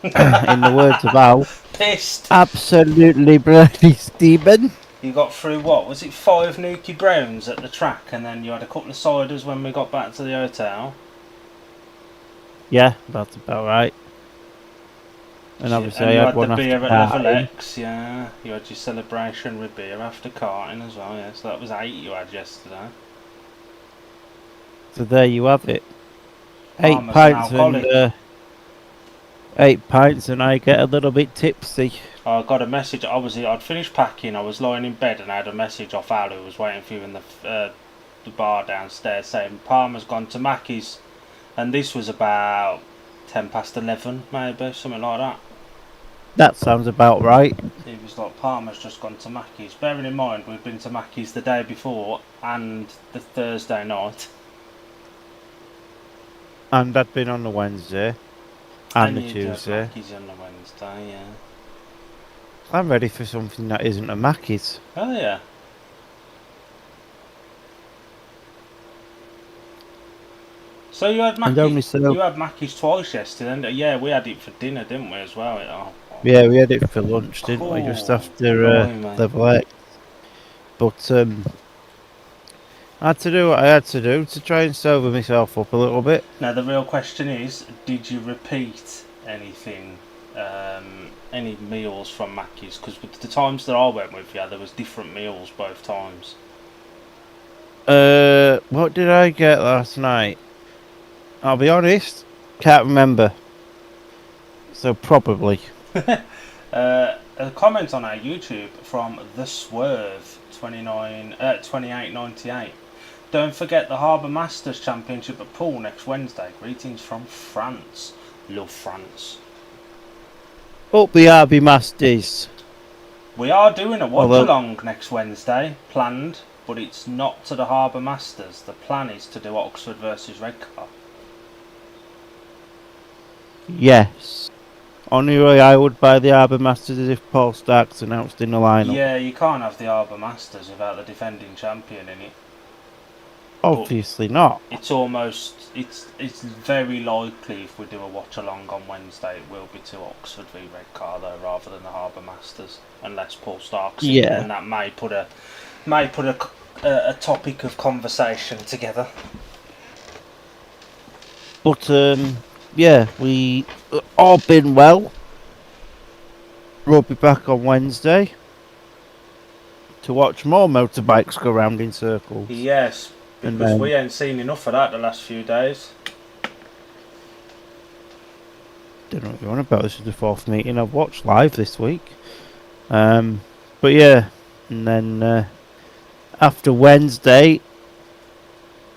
in the words of Al, pissed. Absolutely bloody steaming. You got through what? Was it 5 Nuki Browns at the track, and then you had a couple of ciders when we got back to the hotel? Yeah, that's about right. And obviously and I had one the beer after at Level X, yeah. You had your celebration with beer after karting as well, yeah. So that was 8 you had yesterday. So there you have it. Palmer's 8 pints and I get a little bit tipsy. I got a message, I'd finished packing, I was lying in bed and I had a message off Al who was waiting for you in the bar downstairs saying Palmer's gone to Mackey's, and this was about 10 past 11 maybe, something like that. That sounds about right. He was like, Palmer's just gone to Mackey's. Bearing in mind we'd been to Mackey's the day before and the Thursday night. And I'd been on the Wednesday and the Tuesday. Mackey's on the Wednesday, yeah. I'm ready for something that isn't a Mackey's. Oh yeah. So you had Mackey's, you had Mackey's twice yesterday, and yeah, we had it for dinner, didn't we, as well? Yeah, we had it for lunch, didn't we, just after Level X. But I had to do what I had to do to try and sober myself up a little bit. Now the real question is, did you repeat anything, any meals from Mackey's? Because with the times that I went with you, there was different meals both times. What did I get last night? I'll be honest, can't remember. So probably. A comment on our YouTube from The Swerve 2898. Don't forget the Harbour Masters Championship at Poole next Wednesday. Greetings from France. Love France. Up the Harbour Masters. We are doing a watch along next Wednesday, planned, but it's not to the Harbour Masters. The plan is to do Oxford versus Redcar. Yes. Only way I would buy the Harbour Masters is if Paul Stark's announced in the lineup. Yeah, you can't have the Harbour Masters without the defending champion in it. Obviously not. It's almost it's very likely if we do a watch along on Wednesday, it will be to Oxford v Redcar though, rather than the Harbour Masters, unless Paul Stark's in, Yeah. and that may put a topic of conversation together. But yeah, we all been well. We'll be back on Wednesday to watch more motorbikes go round in circles. Yes, And because then, we ain't seen enough of that the last few days. don't know what you're on about. This is the 4th meeting I've watched live this week. But yeah, and then after Wednesday,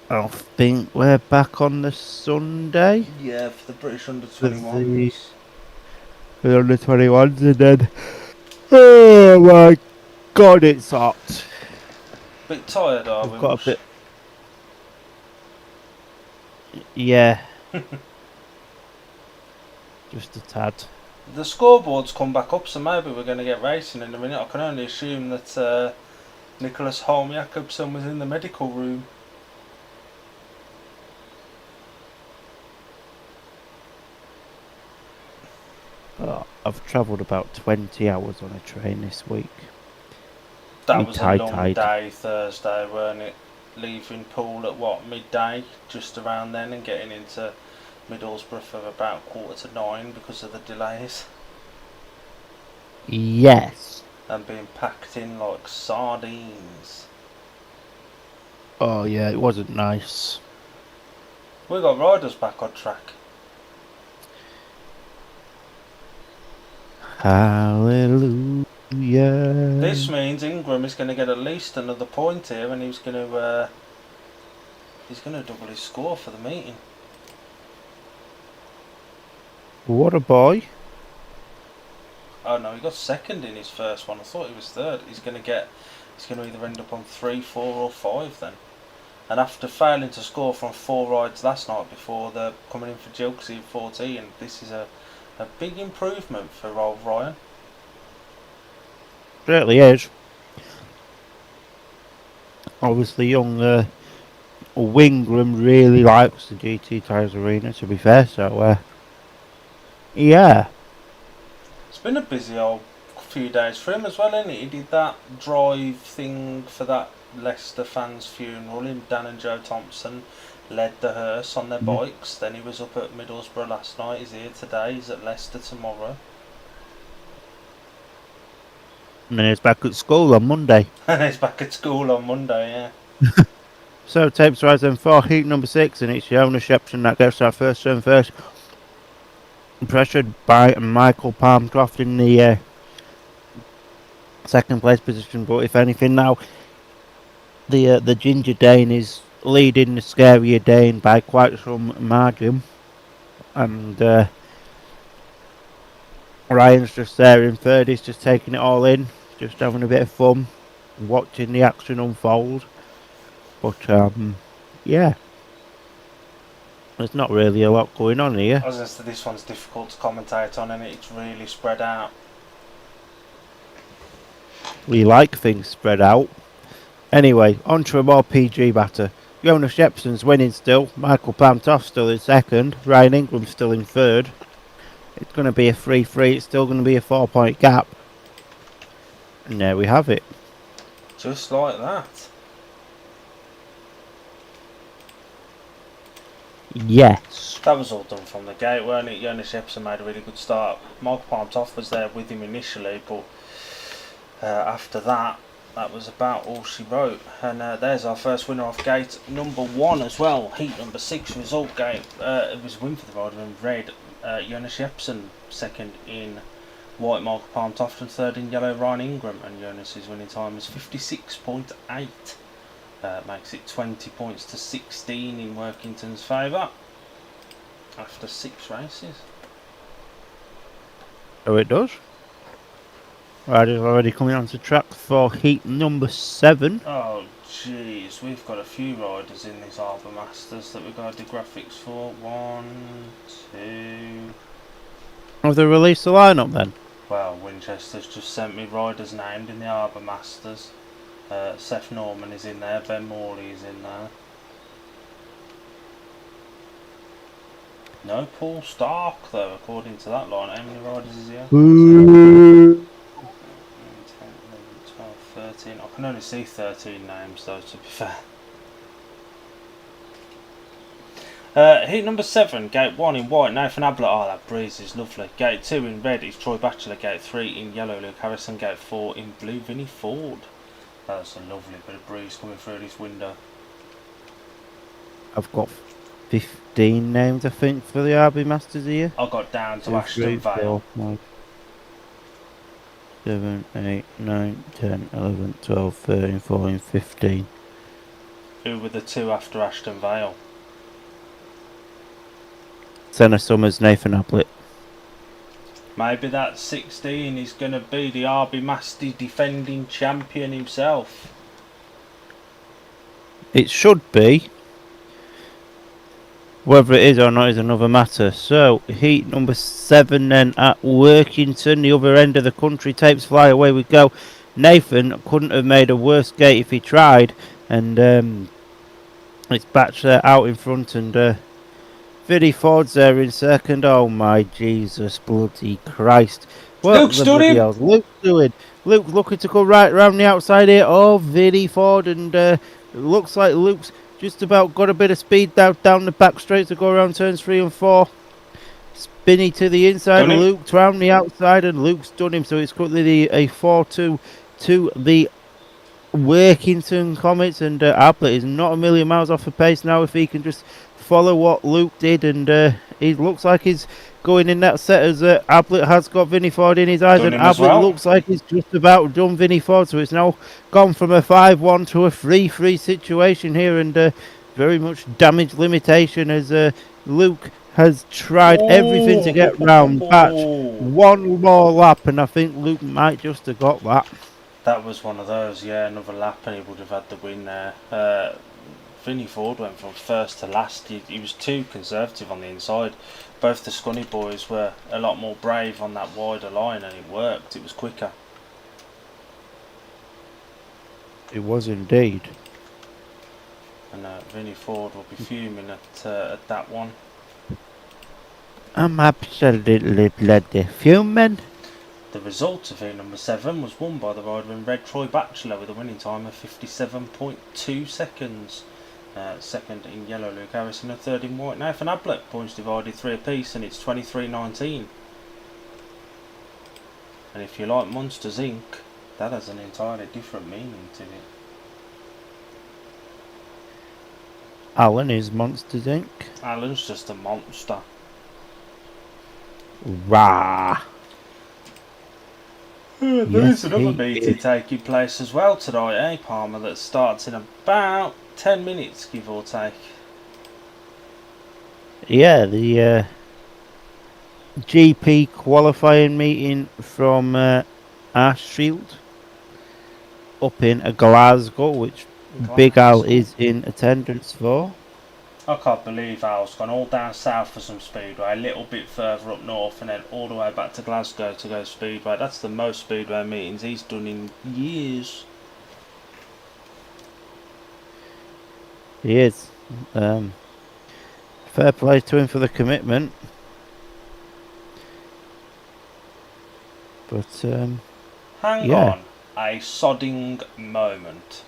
I think we're back on the Sunday Yeah, for the British under with 21s. the under 21s, and then oh my god, it's hot. Bit tired, are We've we? got a bit. Yeah, just a tad. The scoreboard's come back up, so maybe we're going to get racing in a minute. I can only assume that Nicholas Holm Jakobsen was in the medical room. I've travelled about 20 hours on a train this week. That was a long day Thursday, weren't it? Leaving Poole at what, midday, just around then, and getting into Middlesbrough for about 8:45 because of the delays. Yes. And being packed in like sardines. Oh yeah, it wasn't nice. We got riders back on track. Hallelujah. This means Ingram is going to get at least another point here, and he's going to double his score for the meeting. What a boy. Oh no, he got second in his first one. I thought he was third. He's going to either end up on 3, 4 or 5 then. And after failing to score from 4 rides last night before the coming in for Gilksy at 14, this is a big improvement for old Ryan. Certainly is. Obviously, young Wingram really likes the GT Tyres Arena, to be fair, so yeah. It's been a busy old few days for him as well, isn't it? He did that drive thing for that Leicester fans' funeral in Dan and Joe Thompson, led the hearse on their bikes. Then he was up at Middlesbrough last night. He's here today. He's at Leicester tomorrow. And then he's back at school on Monday. And he's back at school on Monday, yeah. So, tapes rise then for heat number 6, and it's Jonas Shepson that gets our first turn first. Pressured by Michael Palmcroft in the second place position, but if anything now, the Ginger Dane is leading the Scarier Dane by quite some margin, and Ryan's just there in third. He's just taking it all in, just having a bit of fun, watching the action unfold. But yeah, there's not really a lot going on here. I was going to say, this one's difficult to commentate on, and it's really spread out. We like things spread out. Anyway, on to a more PG batter. Jonas Shepson's winning still. Michael Palmtoff still in second. Ryan Ingram's still in third. It's going to be a 3-3. It's still going to be a 4-point gap. And there we have it. Just like that. Yes. That was all done from the gate, weren't it? Jonas Shepson made a really good start. Mark Palmtoff was there with him initially, but after that was about all she wrote. And there's our first winner off gate number 1 as well. Heat number 6 result gate. It was a win for the rider in red. Jonas Shepson second in white, Mark Palmtoft, and third in yellow, Ryan Ingram. And Jonas's winning time is 56.8. Makes it 20 points to 16 in Workington's favour after 6 races. So it does. Riders already coming onto track for heat number 7. Oh jeez, we've got a few riders in this Harbour Masters that we've got to do graphics for. 1, 2... Have they released the lineup then? Well, Winchester's just sent me riders named in the Harbour Masters. Seth Norman is in there, Ben Morley is in there. No Paul Stark, though, according to that line. How many riders is here? 10, 11, 12, 13. I can only see 13 names, though, to be fair. Heat number 7, gate 1 in white, Nathan Ablett. Oh, that breeze is lovely. Gate 2 in red is Troy Batchelor. Gate 3 in yellow, Luke Harrison. Gate 4 in blue, Vinnie Ford. That's a lovely bit of breeze coming through this window. I've got 15 names, I think, for the RB Masters here. I got down to 2, Ashton 3, Vale. 4, 5, 7, 8, 9, 10, 11, 12, 13, 14, 15. Who were the 2 after Ashton Vale? Senna Summers, Nathan Ablett. Maybe that 16 is going to be the RB Masters defending champion himself. It should be. Whether it is or not is another matter. So, heat number 7 then at Workington, the other end of the country. Tapes fly, away we go. Nathan couldn't have made a worse gate if he tried. And it's Batchelor out in front and Vinnie Ford's there in second. Oh my Jesus bloody Christ. What Luke's the doing bloody him. hell's Luke doing? Luke looking to go right round the outside here. Oh, Vinnie Ford, and looks like Luke's just about got a bit of speed down the back straight to go around turns 3 and 4. Spinny to the inside, Luke round the outside, and Luke's done him. So it's currently a 4-2 to the Workington Comets, and Ablett is not a million miles off the pace now if he can just follow what Luke did, and he looks like he's going in that set as Ablett has got Vinnie Ford in his eyes, Done and him as Ablett well. looks like he's just about done Vinnie Ford, so it's now gone from a 5-1 to a 3-3 situation here, and very much damage limitation as Luke has tried everything to get round Batch. One more lap, and I think Luke might just have got that. That was one of those, yeah, another lap and he would have had the win there. Vinnie Ford went from first to last. He was too conservative on the inside. Both the Scunny boys were a lot more brave on that wider line, and it worked. It was quicker. It was indeed. And Vinnie Ford will be fuming at that one. I'm absolutely bloody fuming. The result of heat number 7 was won by the rider in red, Troy Batchelor, with a winning time of 57.2 seconds. Second in yellow, Luke Harrison, and third in white, Nathan Ablett. Points divided 3 apiece, and it's 23-19. And if you like Monsters Inc., that has an entirely different meaning to it. Alan is Monsters Inc. Alan's just a monster. Rah! There's another meeting taking place as well tonight, Palmer, that starts in about 10 minutes, give or take. Yeah, the GP qualifying meeting from Ashfield up in Glasgow, which Big Al is in attendance for. I can't believe Al's gone all down south for some speedway, a little bit further up north, and then all the way back to Glasgow to go speedway. That's the most speedway meetings he's done in years. He is. Fair play to him for the commitment. But Hang on a sodding moment.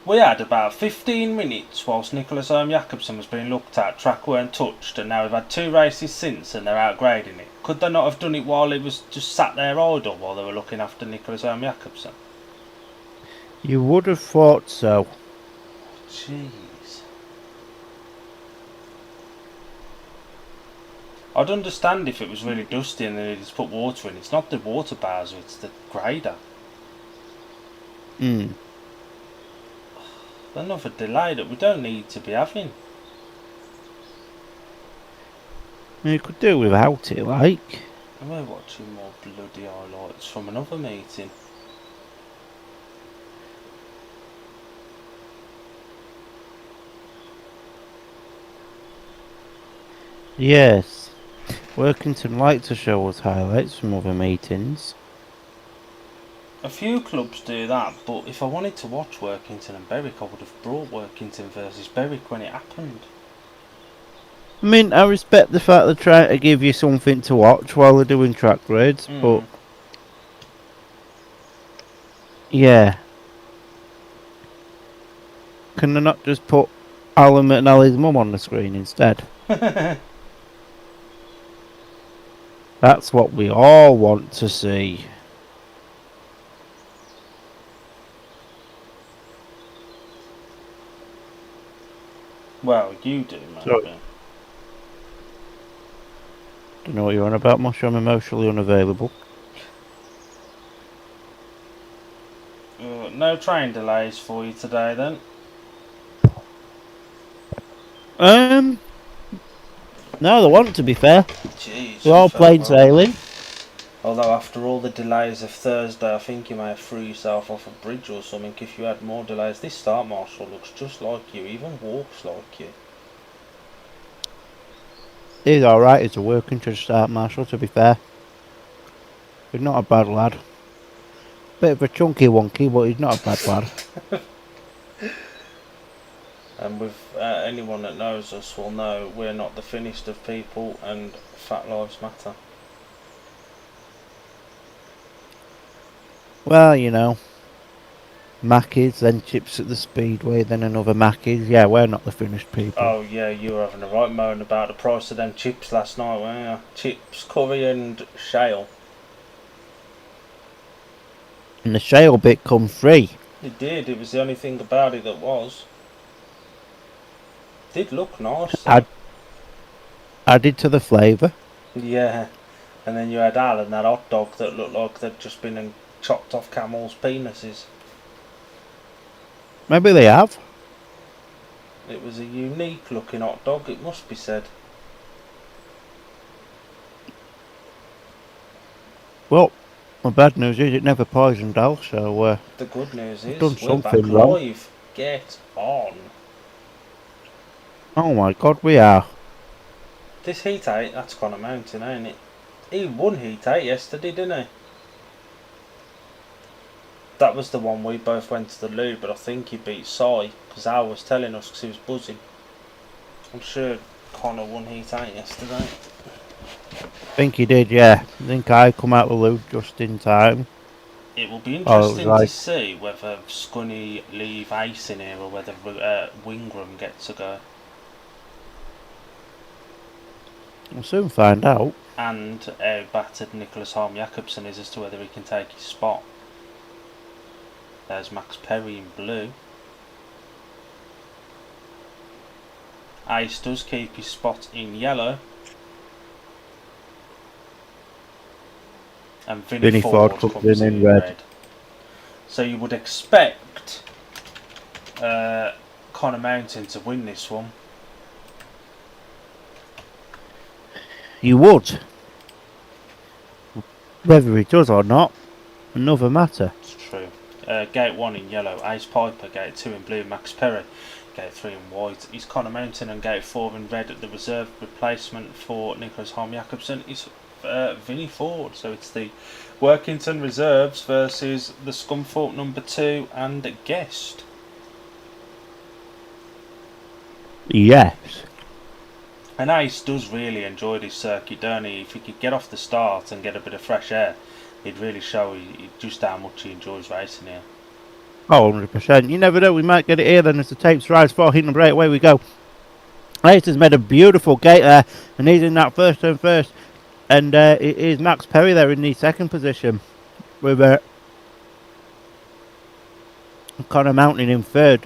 We had about 15 minutes whilst Nicholas Jakobsen was being looked at, track weren't touched, and now we've had 2 races since and they're outgrading it. Could they not have done it while it was just sat there idle while they were looking after Nicholas Jakobsen? You would have thought so. Jeez. I'd understand if it was really dusty and they just put water in. It's not the water bowser, it's the grader. Another delay that we don't need to be having. You could do without it, like. We're watching more bloody highlights from another meeting. Yes. Workington like to show us highlights from other meetings. A few clubs do that, but if I wanted to watch Workington and Berwick, I would have brought Workington versus Berwick when it happened. I mean, I respect the fact they're trying to give you something to watch while they're doing track grades, but yeah. Can they not just put Alan McNally's mum on the screen instead? That's what we all want to see. Well, you do, maybe. Don't know what you're on about, Mush. I'm emotionally unavailable. No train delays for you today, then? No, there wasn't, to be fair. Jeez, We're all plain sailing. Although after all the delays of Thursday, I think you may have threw yourself off a bridge or something if you had more delays. This start marshal looks just like you, even walks like you. He's alright, he's a Workington start marshal, to be fair. He's not a bad lad. Bit of a chunky wonky, but he's not a bad lad. And with anyone that knows us will know we're not the thinnest of people and fat lives matter. Well, you know. Mackies, then chips at the Speedway, then another Mackies. Yeah, we're not the finished people. Oh yeah, you were having a right moan about the price of them chips last night, weren't you? Chips, curry and shale. And the shale bit come free. It did, it was the only thing about it that was. It did look nice. Added to the flavour. Yeah, and then you had Al and that hot dog that looked like they'd just been chopped off camels' penises. Maybe they have. It was a unique looking hot dog, it must be said. Well, the bad news is it never poisoned Al, so the good news is done we're back something wrong. live. Get on. Oh my god, we are. This Heat 8, that's Connor Mountain, ain't it? He won Heat 8 yesterday, didn't he? That was the one we both went to the loo, but I think he beat Sai, because Al was telling us because he was buzzing. I'm sure Connor won Heat 8 yesterday. I think he did, yeah. I think I come out of the loo just in time. It will be interesting to see whether Scunny leave Ace in here or whether Wingram gets to go. We'll soon find out. And how battered Nicholas Holm Jakobsen is as to whether he can take his spot. There's Max Perry in blue. Ace does keep his spot in yellow. And Vinnie Ford comes in red. So you would expect Connor Mountain to win this one. You would. Whether he does or not, another matter. It's true. Gate 1 in yellow, Ace Piper, Gate 2 in blue, Max Perry, Gate 3 in white is Connor Mountain, and Gate 4 in red. At the reserve replacement for Nicholas Holm Jakobsen is Vinnie Ford. So it's the Workington reserves versus the Scunthorpe number 2 and guest. Yes. And Ace does really enjoy this circuit, don't he? If he could get off the start and get a bit of fresh air, he'd really show just how much he enjoys racing here. Oh, 100%. You never know, we might get it here then as the tapes rise for Heat number 8. Away we go. Ace has made a beautiful gate there, and he's in that first turn first. And it is Max Perry there in the second position, with Connor Mountain in third.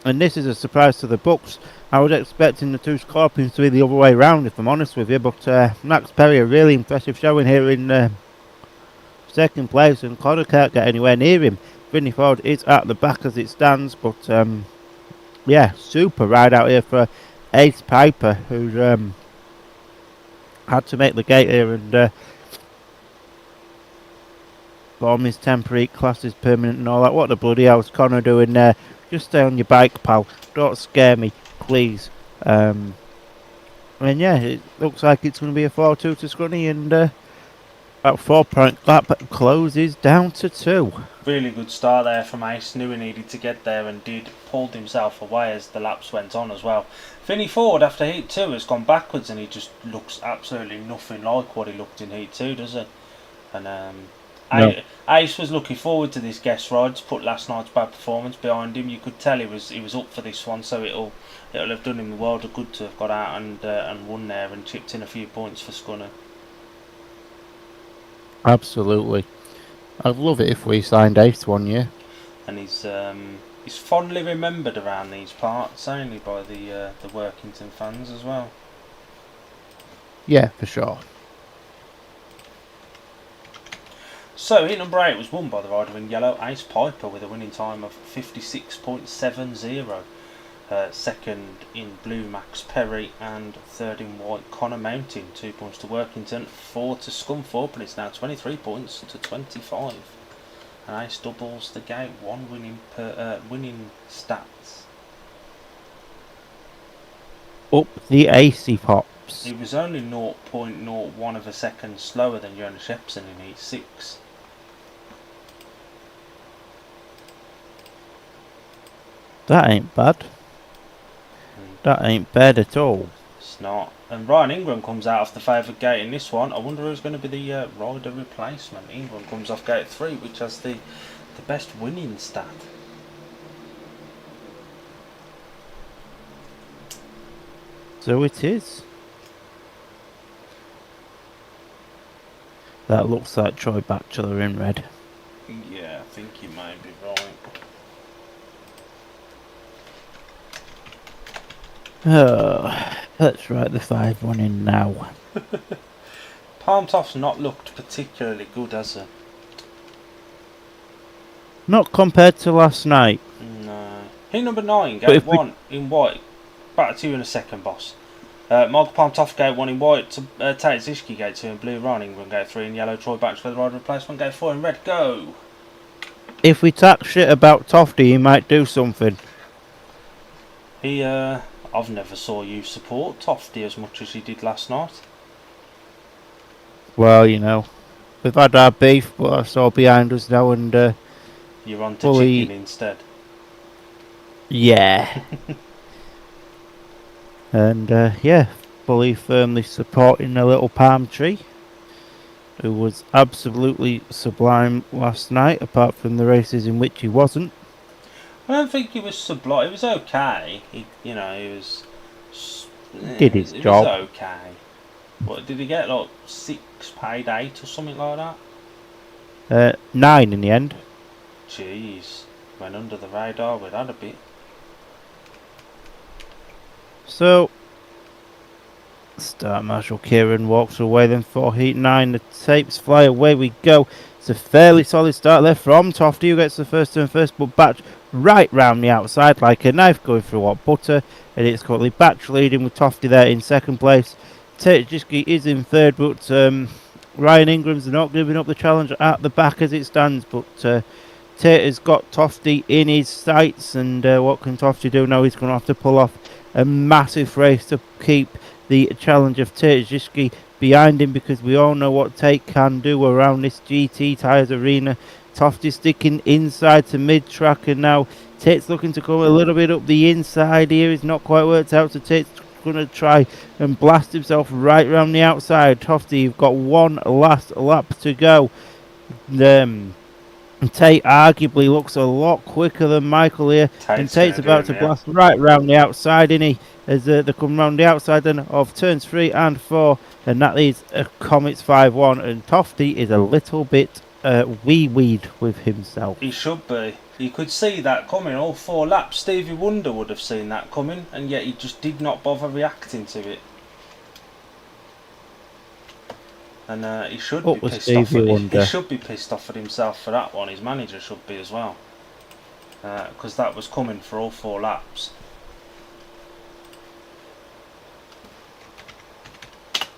And this is a surprise to the books. I was expecting the two Scorpions to be the other way round, if I'm honest with you, but Max Perry, a really impressive showing here in second place, and Connor can't get anywhere near him. Vinnie Ford is at the back as it stands, but yeah, super ride out here for Ace Piper, who's had to make the gate here and form his temporary classes permanent and all that. What the bloody hell's Connor doing there? Just stay on your bike, pal. Don't scare me, please. And yeah, it looks like it's going to be a 4-2 to Scunny, and That 4-point gap closes down to 2. Really good start there from Ace. Knew he needed to get there and did. Pulled himself away as the laps went on as well. Vinny Ford after Heat 2 has gone backwards and he just looks absolutely nothing like what he looked in Heat 2, does he? And No. Ace was looking forward to this guest ride to put last night's bad performance behind him. You could tell he was up for this one, so it'll have done him the world of good to have got out and won there and chipped in a few points for Scunner. Absolutely. I'd love it if we signed Ace one year. And he's fondly remembered around these parts, only by the Workington fans as well. Yeah, for sure. So heat number 8 was won by the rider in yellow, Ace Piper, with a winning time of 56.70. Second in blue, Max Perry, and third in white, Connor Mountain. 2 points to Workington, 4 to Scunthorpe, and it's now 23 points to 25. And Ace doubles the gate, 1 winning stats. Up the Acey Pops. He was only 0.01 of a second slower than Jonas Shepson in heat 6. That ain't bad. That ain't bad at all. It's not. And Ryan Ingram comes out off the favoured gate in this one. I wonder who's going to be the rider replacement. Ingram comes off gate 3, which has the best winning stat. So it is. That looks like Troy Batchelor in red. Yeah, I think you may be right. Oh, let's write the 5-1 in now. Palmtoft's not looked particularly good, has he? Not compared to last night. No. Heat number 9, gate 1 in white. Back to you in a second, boss. Michael Palmtoft gate 1 in white. Tate Zishki gate 2 in blue. Ryan Ingram gate 3 in yellow. Troy Batchelor the rider replacement gate 4 in red. Go! If we talk shit about Tofty, he might do something. I've never saw you support Tofty as much as you did last night. Well, you know, we've had our beef, but that's all behind us now, and you're on to chicken instead. Yeah. And yeah, fully firmly supporting the little palm tree, who was absolutely sublime last night, apart from the races in which he wasn't. I don't think he was sublime. It was okay. He was. Did his job. It was okay. What did he get? Like 6 paid 8 or something like that? 9 in the end. Jeez, went under the radar with that a bit. So, Start Marshal Kieran walks away then for heat 9. The tapes fly away we go. It's a fairly solid start there from Tofty, who gets the first turn first, but Batch right round the outside like a knife going through hot butter. And it's currently Batch leading with Tofty there in second place. Tate Jiski is in third, but Ryan Ingram's not giving up the challenge at the back as it stands. But Tate has got Tofty in his sights, and what can Tofty do now? He's going to have to pull off a massive race to keep the challenge of Tate Jiski behind him, because we all know what Tate can do around this GT Tyres arena. Tofty sticking inside to mid-track, and now Tate's looking to come a little bit up the inside here. It's not quite worked out, so Tate's going to try and blast himself right round the outside. Tofty, you've got one last lap to go. Tate arguably looks a lot quicker than Michael here, and Tate's about to blast right round the outside, isn't he? As they come round the outside then of turns 3 and 4, and that is a Comets 5-1, and Tofty is a little bit wee-weed with himself. He should be. You could see that coming all 4 laps. Stevie Wonder would have seen that coming, and yet he just did not bother reacting to it. And he should be pissed off. He should be pissed off at himself for that one. His manager should be as well, because that was coming for all 4 laps.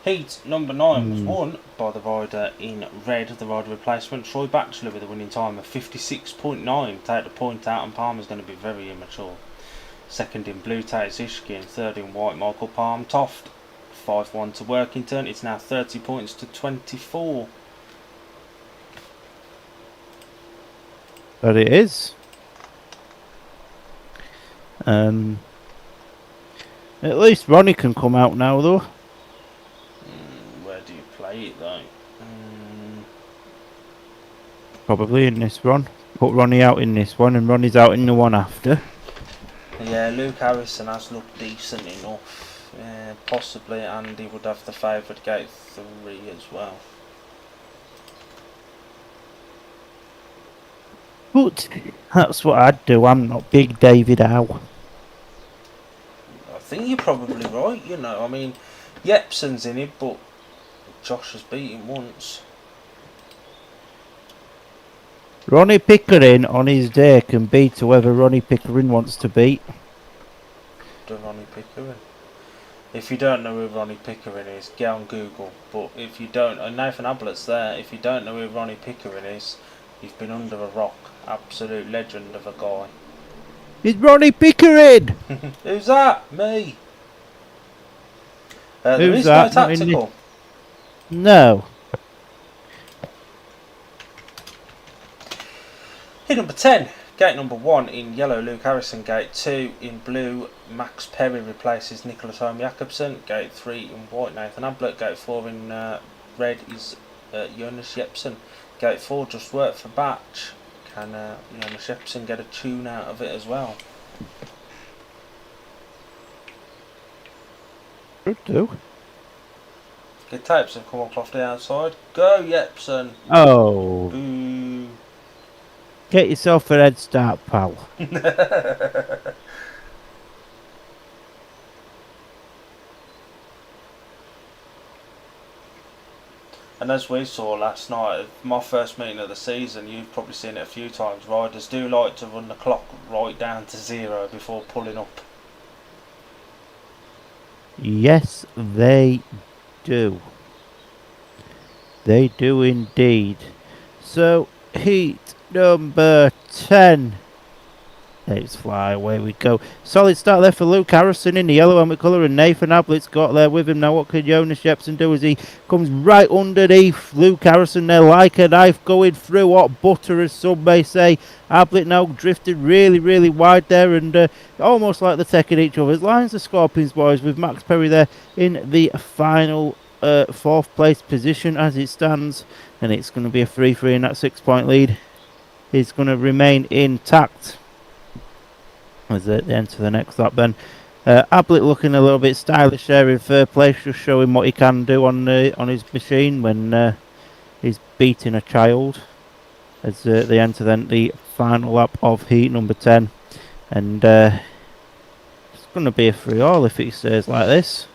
Heat number 9 was won by the rider in red, the rider replacement, Troy Batchelor, with a winning time of 56.9. Take the point out, and Palmer's going to be very immature. Second in blue, Tate Zishki, and third in white, Michael Palmtoft. 5-1 to Workington. It's now 30 points to 24. But it is. At least Ronnie can come out now, though. Where do you play it though? Probably in this one. Put Ronnie out in this one, and Ronnie's out in the one after. Yeah, Luke Harrison has looked decent enough. Possibly Andy would have the favoured gate 3 as well. But that's what I'd do. I'm not big David Howe. I think you're probably right, you know. I mean, Yepson's in it, but Josh has beat him once. Ronnie Pickering on his day can beat whoever Ronnie Pickering wants to beat. The Ronnie Pickering. If you don't know who Ronnie Pickering is, get on Google. But if you don't, and Nathan Ablett's there, if you don't know who Ronnie Pickering is, you've been under a rock. Absolute legend of a guy. It's Ronnie Pickering! Who's that? Me. There Who's is that? no tactical. No. Hit number 10. Gate number 1 in yellow, Luke Harrison. Gate 2 in blue, Max Perry replaces Nicholas Holm Jakobsen. Gate 3 in white, Nathan Ablett. Gate 4 in red is Jonas Jepsen. Gate 4 just worked for Batch. Can Jonas Jepsen get a tune out of it as well? Could do. Good tapes have come up off the outside. Go Jepsen! Oh. Boo! Get yourself a head start, pal. And as we saw last night, my first meeting of the season, you've probably seen it a few times, riders do like to run the clock right down to 0 before pulling up. Yes, they do. They do indeed. So, heat number 10. Let's fly, away we go. Solid start there for Luke Harrison in the yellow helmet colour, and Nathan Ablett's got there with him. Now what can Jonas Jepsen do as he comes right underneath Luke Harrison there like a knife going through hot butter, as some may say. Ablett now drifted really wide there, and almost like they're taking each other's lines, the Scorpions boys, with Max Perry there in the final 4th place position as it stands, and it's going to be a 3-3, and that 6-point lead is going to remain intact as they enter the next lap. Then Ablett looking a little bit stylish there in 3rd place, just showing what he can do on his machine when he's beating a child, as they enter then the final lap of heat number 10, and it's going to be a 3-all if it stays like this.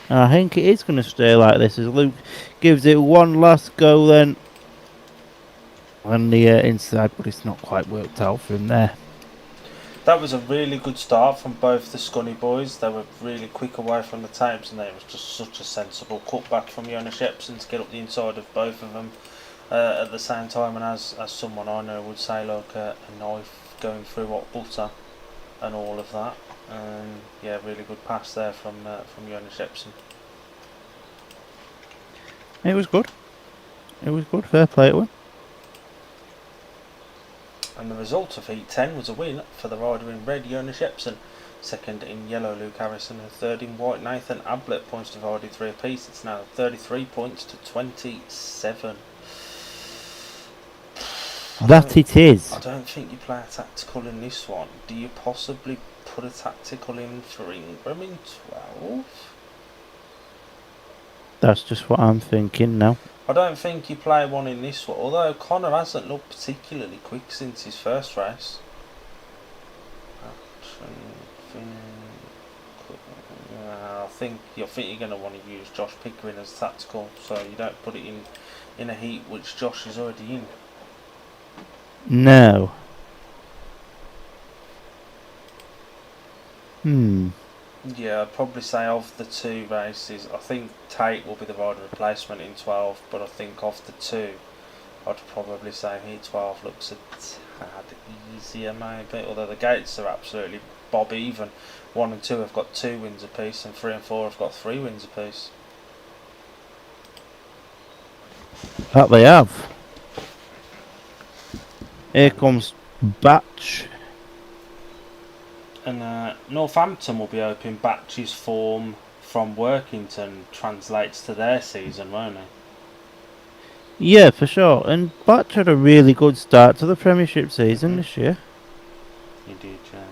And I think it is going to stay like this as Luke gives it one last go then on the inside, but it's not quite worked out for him there. That was a really good start from both the Scunny boys. They were really quick away from the tapes, and it was just such a sensible cutback from Jonas Jepsen to get up the inside of both of them at the same time. And as someone I know would say, like a knife going through hot butter and all of that. Yeah, really good pass there from Jonas Jepsen. It was good. It was good. Fair play to him. And the result of Heat 10 was a win for the rider in red, Jonas Jepsen. 2nd in yellow, Luke Harrison. And 3rd in white, Nathan Ablett. Points divided 3 apiece. It's now 33 points to 27. That it is. I don't think you play a tactical in this one. Do you possibly put a tactical in for Ingram in 12? That's just what I'm thinking now. I don't think you play one in this one, although Connor hasn't looked particularly quick since his first race. I think you're going to want to use Josh Pickering as tactical, so you don't put it in a heat which Josh is already in. No. Yeah, I'd probably say of the 2 races, I think Tate will be the rider replacement in 12, but I think of the 2, I'd probably say Heat 12 looks a tad easier maybe, although the gates are absolutely bob even. 1 and 2 have got 2 wins apiece, and 3 and 4 have got 3 wins apiece. That they have. Here comes Batch. And Northampton will be hoping Batch's form from Workington translates to their season, won't it? Yeah, for sure. And Batch had a really good start to the Premiership season this year. He did, yeah.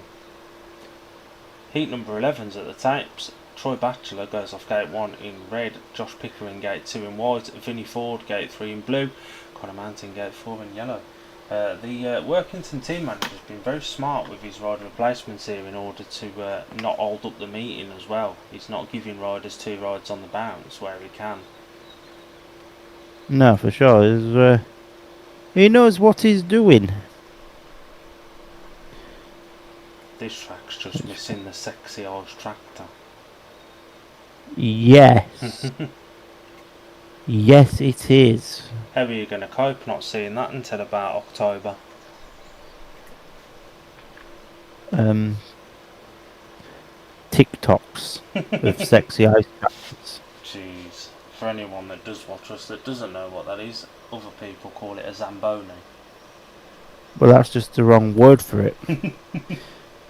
Heat number 11's at the tapes. Troy Batchelor goes off gate 1 in red, Josh Pickering gate 2 in white, Vinnie Ford gate 3 in blue, Connor Mountain gate 4 in yellow. The Workington team manager has been very smart with his rider replacements here in order to not hold up the meeting as well. He's not giving riders 2 rides on the bounce where he can. No, for sure. He knows what he's doing. This track's just missing the sexy horse tractor. Yes. Yes, it is. How are you going to cope not seeing that until about October? TikToks with sexy ice tractors. Jeez. For anyone that does watch us that doesn't know what that is, other people call it a Zamboni. Well, that's just the wrong word for it.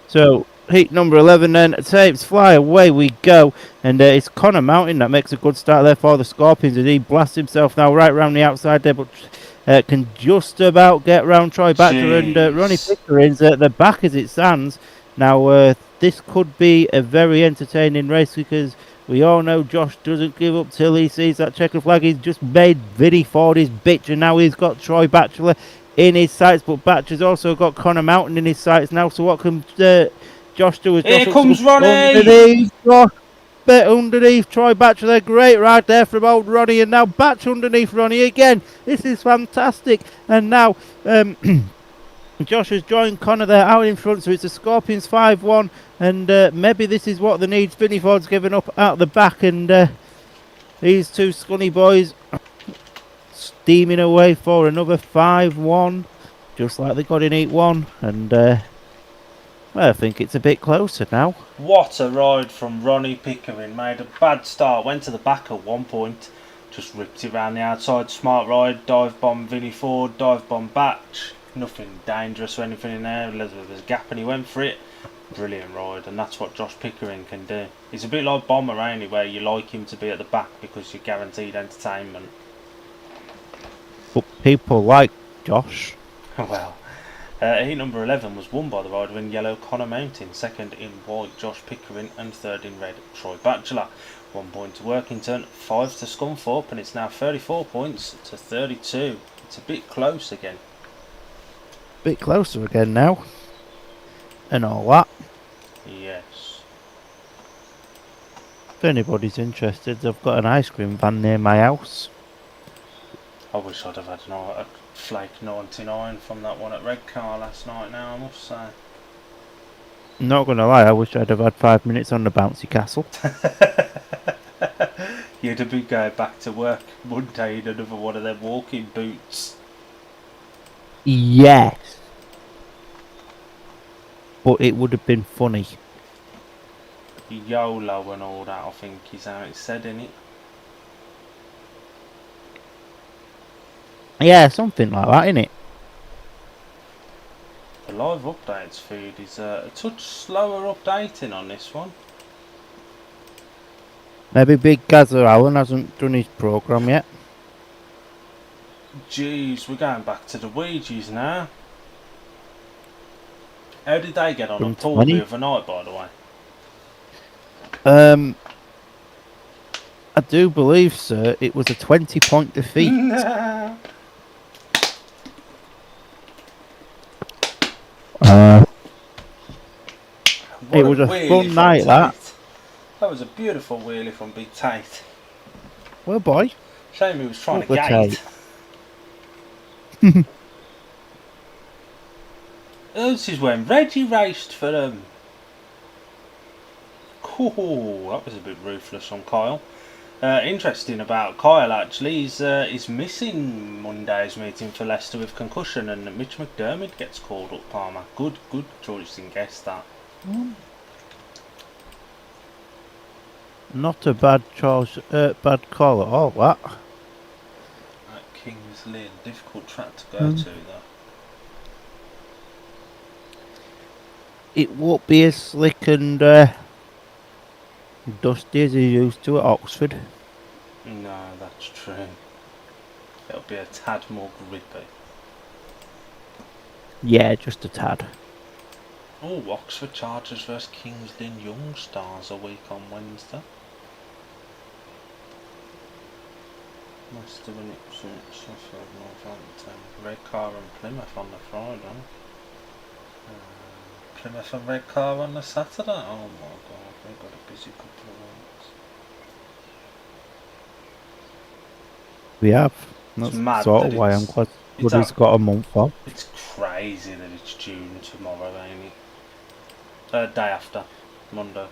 So, heat number 11 then, tapes fly, away we go. And it's Connor Mountain that makes a good start there for the Scorpions. And he blasts himself now right round the outside there, but can just about get round Troy Batcher and Ronnie Pickering's at the back as it stands. Now, this could be a very entertaining race because we all know Josh doesn't give up till he sees that checkered flag. He's just made Vinnie Ford his bitch, and now he's got Troy Batchelor in his sights, but Batcher's also got Connor Mountain in his sights now. So what can Josh do? Here comes Ronnie! Underneath Troy Batchelor, great ride there from old Ronnie, and now Batch underneath Ronnie again. This is fantastic. And now Josh has joined Connor there out in front, so it's the Scorpions 5-1, and maybe this is what they need. Vinnie Ford's given up out the back, and these two Scunny boys steaming away for another 5-1, just like they got in Heat 1, and well, I think it's a bit closer now. What a ride from Ronnie Pickering. Made a bad start, went to the back at one point, just ripped it round the outside. Smart ride, dive bomb Vinnie Ford, dive bomb Batch. Nothing dangerous or anything in there. There's a gap and he went for it. Brilliant ride, and that's what Josh Pickering can do. He's a bit like Bomber Rainey, where you like him to be at the back because you're guaranteed entertainment. But people like Josh. Well, heat number 11 was won by the rider in yellow Connor Mountain, second in white Josh Pickering, and third in red Troy Batchelor. 1 point to Workington, 5 to Scunthorpe, and it's now 34 points to 32. It's a bit close again. Bit closer again now. And all that. Yes. If anybody's interested, I've got an ice cream van near my house. I wish I'd have had a flake 99 from that one at Redcar last night now, I must say. Not gonna lie, I wish I'd have had 5 minutes on the bouncy castle. You'd have been going back to work Monday in another one of them walking boots. Yes. But it would have been funny. YOLO and all that, I think is how it's said, innit? Yeah, something like that, innit? The live updates feed is a touch slower updating on this one. Maybe Big Gazza Allen hasn't done his programme yet. Jeez, we're going back to the Ouija's now. How did they get on a pool the other night, by the way? I do believe, sir, it was a 20-point defeat. It was a fun night, that. That was a beautiful wheelie from Big Tate. Well, boy. Shame he was trying to gate. This is when Reggie raced for them. Cool, that was a bit ruthless on Kyle. Interesting about Kyle, actually, he's missing Monday's meeting for Leicester with concussion, and Mitch McDermott gets called up, Palmer. Good choice in guess that. Not a bad choice, bad call at all, that. At Kings Lynn, difficult track to go to, though. it won't be as slick and dusty as you used to at Oxford. No, that's true. It'll be a tad more grippy. Yeah, just a tad. Oh, Oxford Chargers vs Kings Lynn Young Stars a week on Wednesday. Leicester and Ipswich, Sheffield, Northampton, Redcar and Plymouth on the Friday. Plymouth and Redcar on the Saturday. Oh my god, they've got a busy couple of weeks. We have. It's That's mad sort that of why I'm glad it's Woody's got a month off. It's crazy that it's June tomorrow, ain't it? Day after, Monday.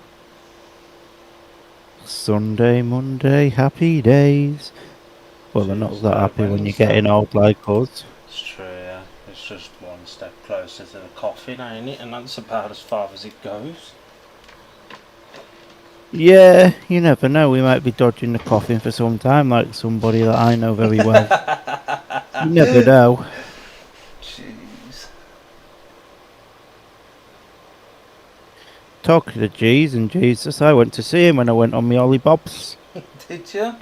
Sunday, Monday, happy days. Well, they're not that Tuesday, happy when you're Wednesday. getting old like us. It's true, yeah. It's just one step closer to the coffin, ain't it? And that's about as far as it goes. Yeah, you never know. We might be dodging the coffin for some time, like somebody that I know very well. You never know. Jeez. Talking to G's and Jesus, I went to see him when I went on my Ollie Bobs. Did you?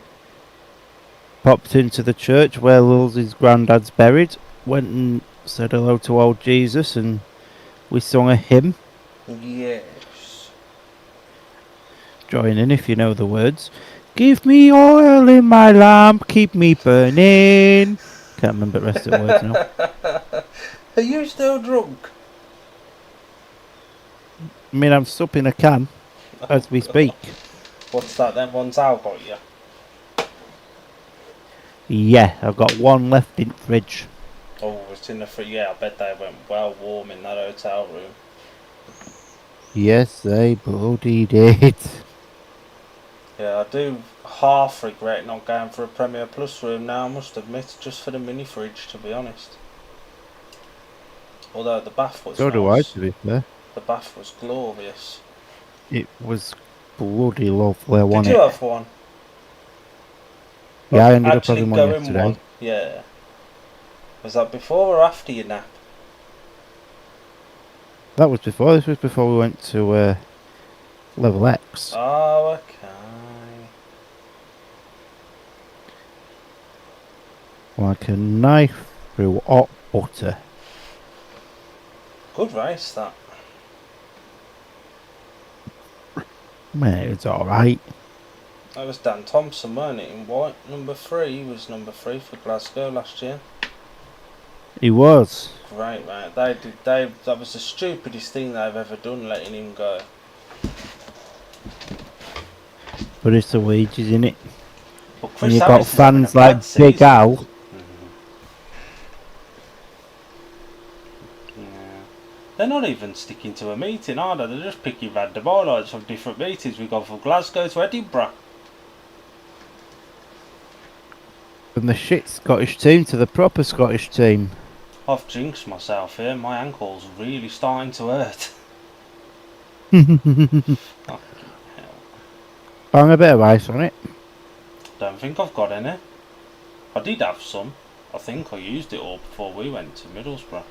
Popped into the church where Lil's granddad's buried. Went and said hello to old Jesus, and we sung a hymn. Yes. Join in if you know the words. Give me oil in my lamp, keep me burning. Can't remember the rest of the words now. Are you still drunk? I mean, I'm supping a can as we speak. What's that then? One's out got you? Yeah, I've got one left in the fridge. Oh, it's in the fridge. Yeah, I bet they went well warm in that hotel room. Yes, they bloody did. Yeah, I do half regret not going for a Premier Plus room now, I must admit, just for the mini fridge, to be honest. Although the bath was So do I, nice. to be fair. The bath was glorious. It was bloody lovely, wasn't Did you it? have one? Yeah, I ended up Actually having one going yesterday. one. Yeah. Was that before or after your nap? That was before. This was before we went to Level X. Oh, okay. Like a knife through hot butter. Good race, that. Man, it's alright. That was Dan Thompson, weren't it, in white? Number 3. He was number 3 for Glasgow last year. He was. Great, mate. That was the stupidest thing they've ever done, letting him go. But it's the wages, innit? But Chris When you've got Harris is having a fans like bad Big season. Al. Yeah. They're not even sticking to a meeting, are they? They're just picking random highlights from different meetings. We've gone from Glasgow to Edinburgh. From the shit Scottish team to the proper Scottish team. I've jinxed myself here. My ankle's really starting to hurt. Fucking hell. Bang a bit of ice on it. Don't think I've got any. I did have some. I think I used it all before we went to Middlesbrough.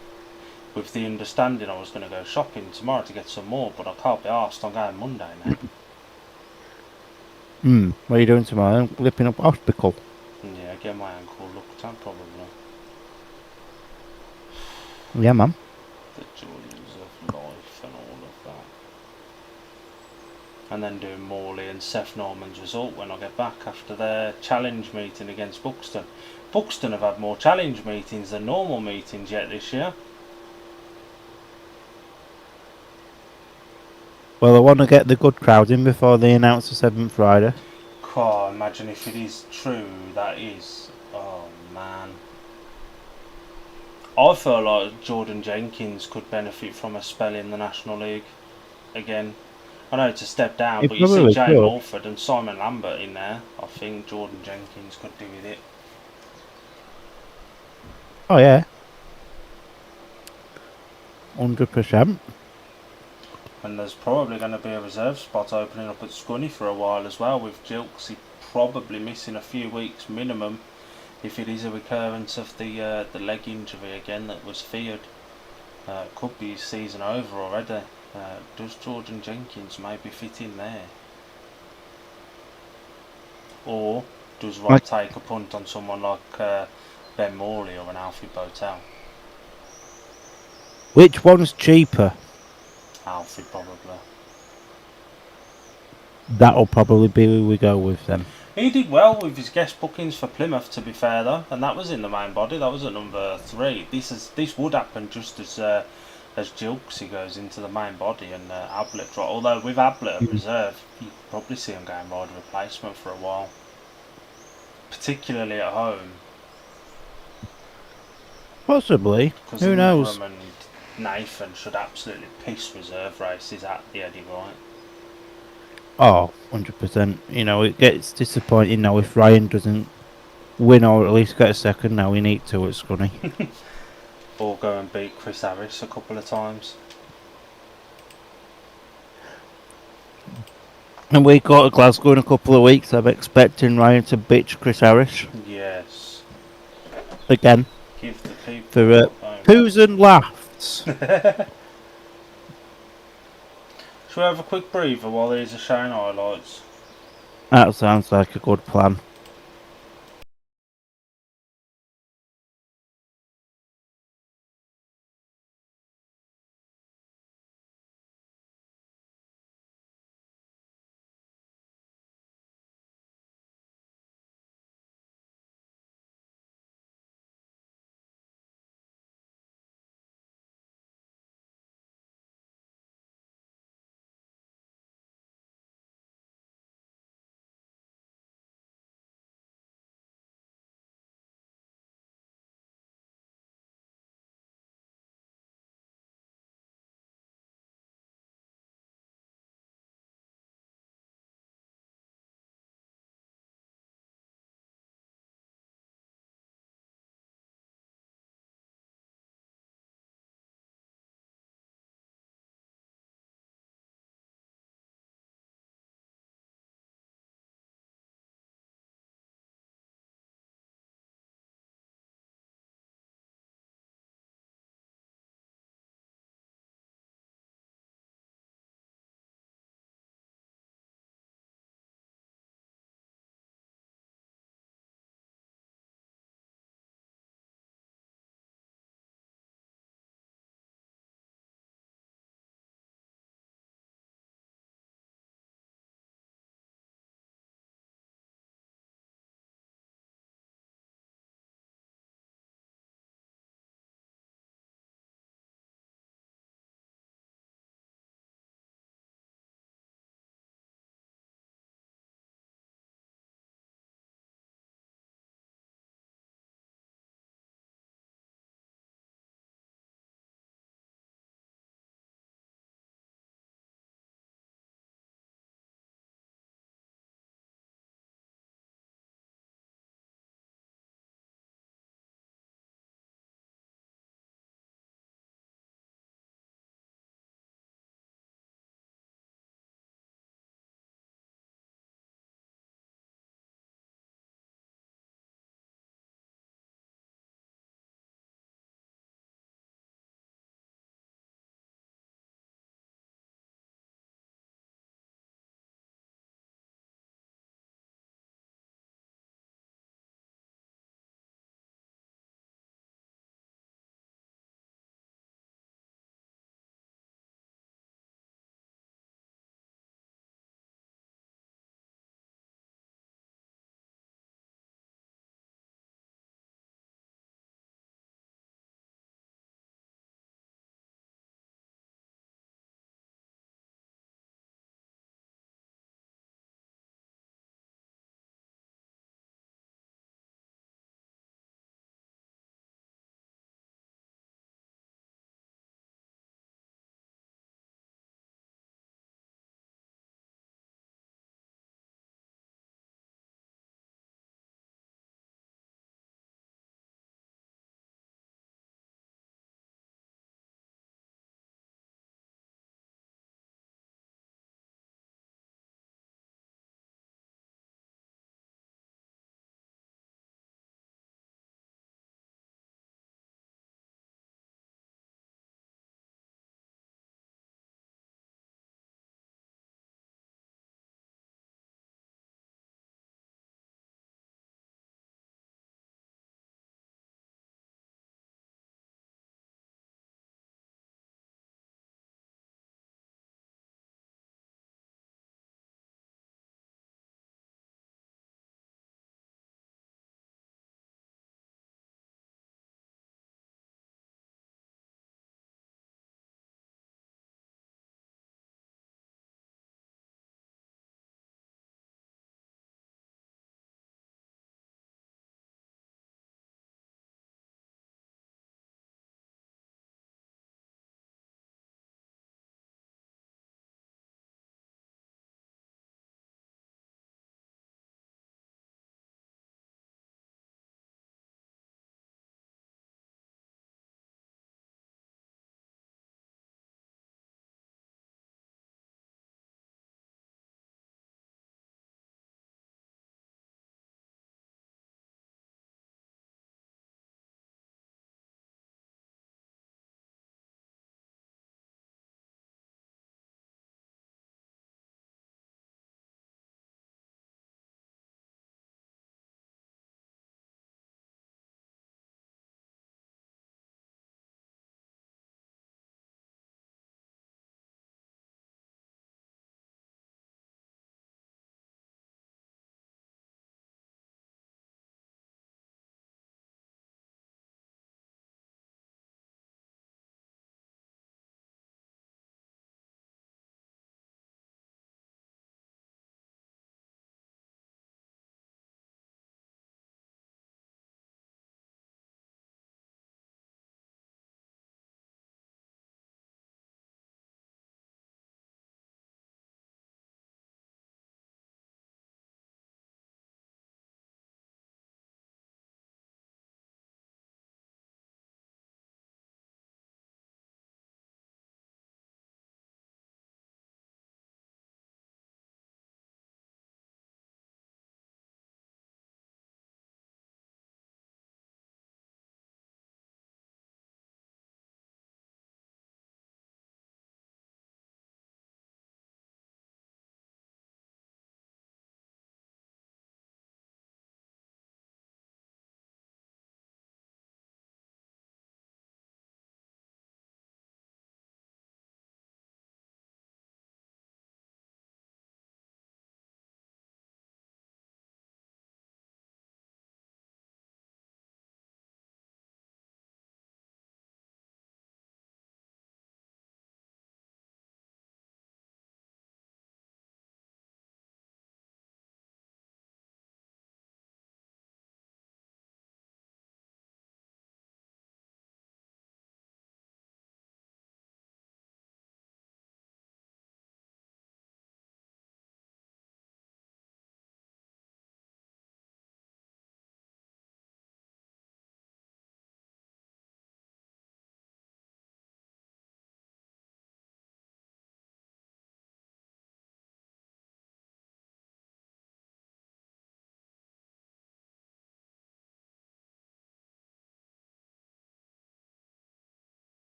With the understanding I was going to go shopping tomorrow to get some more, but I can't be arsed. I'm going Monday now. What are you doing tomorrow? I'm lipping up hospital. Yeah, get my ankle looked at probably. Yeah, man. The joys of life and all of that. And then doing Morley and Seth Norman's result when I get back after their challenge meeting against Buxton. Buxton have had more challenge meetings than normal meetings yet this year. Well, I want to get the good crowd in before they announce the 7th rider. Can't imagine if it is true, that is. Oh man. I feel like Jordan Jenkins could benefit from a spell in the National League again. I know it's a step down, He but you see probably Jay could. Mulford and Simon Lambert in there. I think Jordan Jenkins could do with it. Oh, yeah. 100%. And there's probably going to be a reserve spot opening up at Scunny for a while as well, with Gilksy probably missing a few weeks minimum if it is a recurrence of the leg injury again that was feared. Could be season over already. Does Jordan Jenkins maybe fit in there? Or does Rob Like, take a punt on someone like Ben Morley or an Alfie Botel? which one's cheaper? Alfie probably. That'll probably be who we go with then. He did well with his guest bookings for Plymouth, to be fair though, and that was in the main body. That was at number 3. This would happen just as Gilksy goes into the main body and Ablett. Although with Ablett at Mm. reserve, you could probably see him going rider replacement for a while, particularly at home, Possibly. because Who knows? Ingram and Nathan should absolutely piss reserve races at the Eddie Wright. Oh, 100%. You know, it gets disappointing now if Ryan doesn't win or at least get a second. Now we need to at Scunny. Or go and beat Chris Harris a couple of times. And we go to Glasgow in a couple of weeks. I'm expecting Ryan to bitch Chris Harris Yes. again Give the people for what they poos and laughs. Shall we have a quick breather while these are showing highlights? That sounds like a good plan.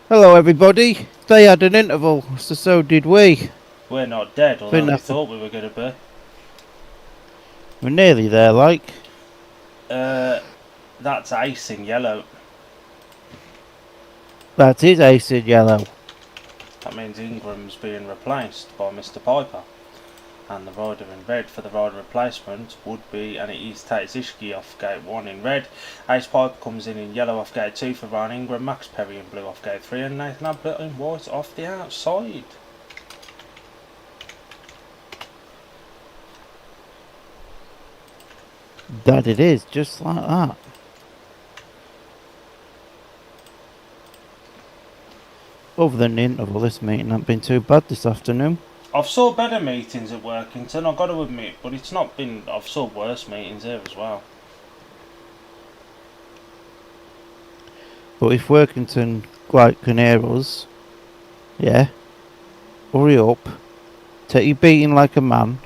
Hello, everybody. They had an interval, so did we. We're not dead, although we that's thought we were going to be. We're nearly there, like. That's ace in yellow. That is ace in yellow. That means Ingram's being replaced by Mr. Piper. And the rider in red for the rider replacement would be, and it is Tatizishki off gate 1 in red. Ace Piper comes in yellow off gate 2 for Ryan Ingram, Max Perry in blue off gate 3, and Nathan Ablett in white off the outside. That it is, just like that. Other than the interval, this meeting hasn't been too bad this afternoon. I've saw better meetings at Workington, I've got to admit, but it's not been. I've saw worse meetings here as well. But if Workington can hear us, yeah, hurry up, take your beating like a man,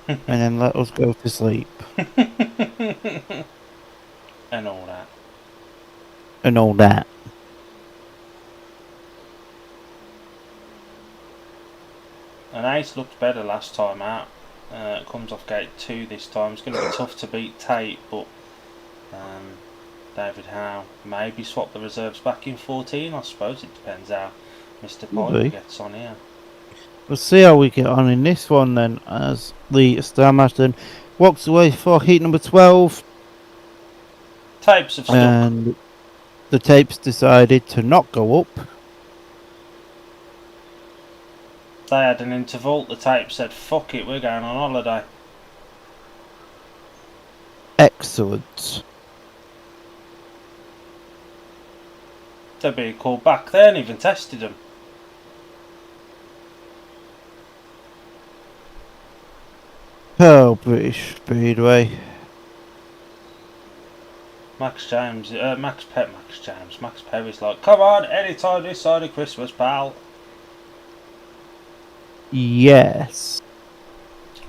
and then let us go to sleep. And all that. And all that. And ace looked better last time out. Comes off gate 2 this time. It's going to be tough to beat Tate, but David Howe maybe swap the reserves back in 14. I suppose it depends how Mr. Piper gets on here. We'll see how we get on in this one then, as the Star Master walks away for heat number 12. Tapes have stuck. And the tapes decided to not go up. They had an interval. The tape said, fuck it, we're going on holiday. Excellent. They're being called back. They hadn't even tested them. Oh, British Speedway. Max Perry's like, come on, anytime this side of Christmas, pal. Yes.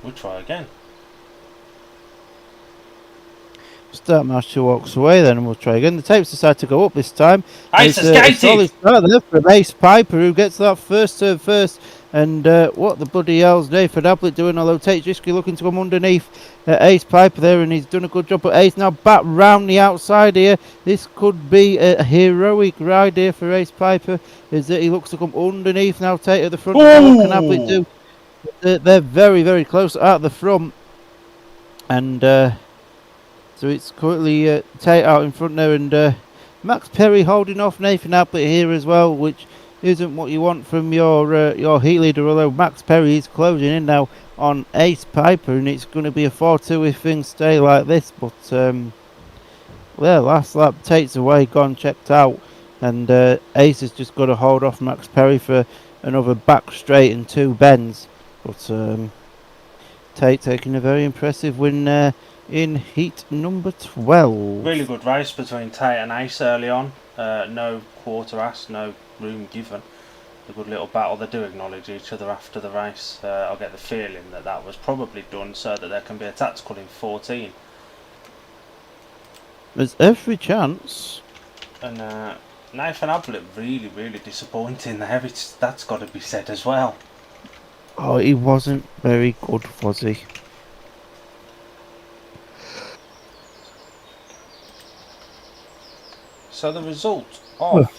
We'll try again. Start Master walks away then, and we'll try again. The tapes decide to go up this time. Ace is gated! Solid start there from Ace Piper, who gets that first serve first. And what the bloody hell's Nathan Ablett doing? Although Tate Jisky looking to come underneath Ace Piper there, and he's done a good job. But Ace now back round the outside here. This could be a heroic ride here for Ace Piper, as he looks to come underneath now. Tate at the front. What can Ablett do? They're very, very close at the front. And so it's currently Tate out in front there, and Max Perry holding off Nathan Ablett here as well, which isn't what you want from your heat leader, although Max Perry is closing in now on Ace Piper, and it's going to be a 4-2 if things stay like this. But well, last lap Tate's away, gone, checked out, and Ace has just got to hold off Max Perry for another back straight and 2 bends. But Tate taking a very impressive win in heat number 12. Really good race between Tate and Ace early on. No quarter ass, no room given. A good little battle. They do acknowledge each other after the race. I get the feeling that was probably done so that there can be a tactical in 14. There's every chance. And Nathan Ablett really, really disappointing there. That's got to be said as well. Oh, he wasn't very good, was he? So the result of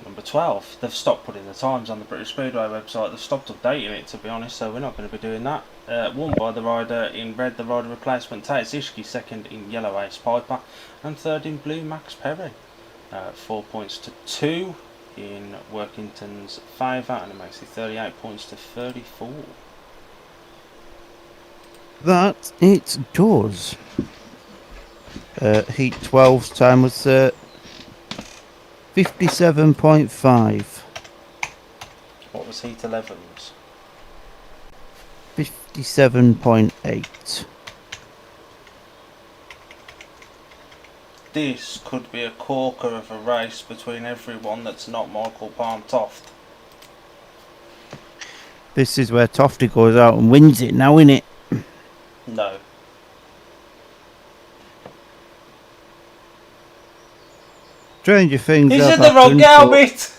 number 12, they've stopped putting the times on the British Speedway website. They've stopped updating it, to be honest, so we're not going to be doing that. Won by the rider in red, the rider replacement Tate Zishki, second in yellow Ace Piper, and third in blue Max Perry. 4 points to 2 in Workington's favour, and it makes it 38 points to 34. That it does. Heat 12's time was 57.5. What was Heat 11's? 57.8. This could be a corker of a race between everyone that's not Michael Palm Toft. This is where Tofty goes out and wins it now, innit? No. Stranger things He's have in the wrong happened. helmet!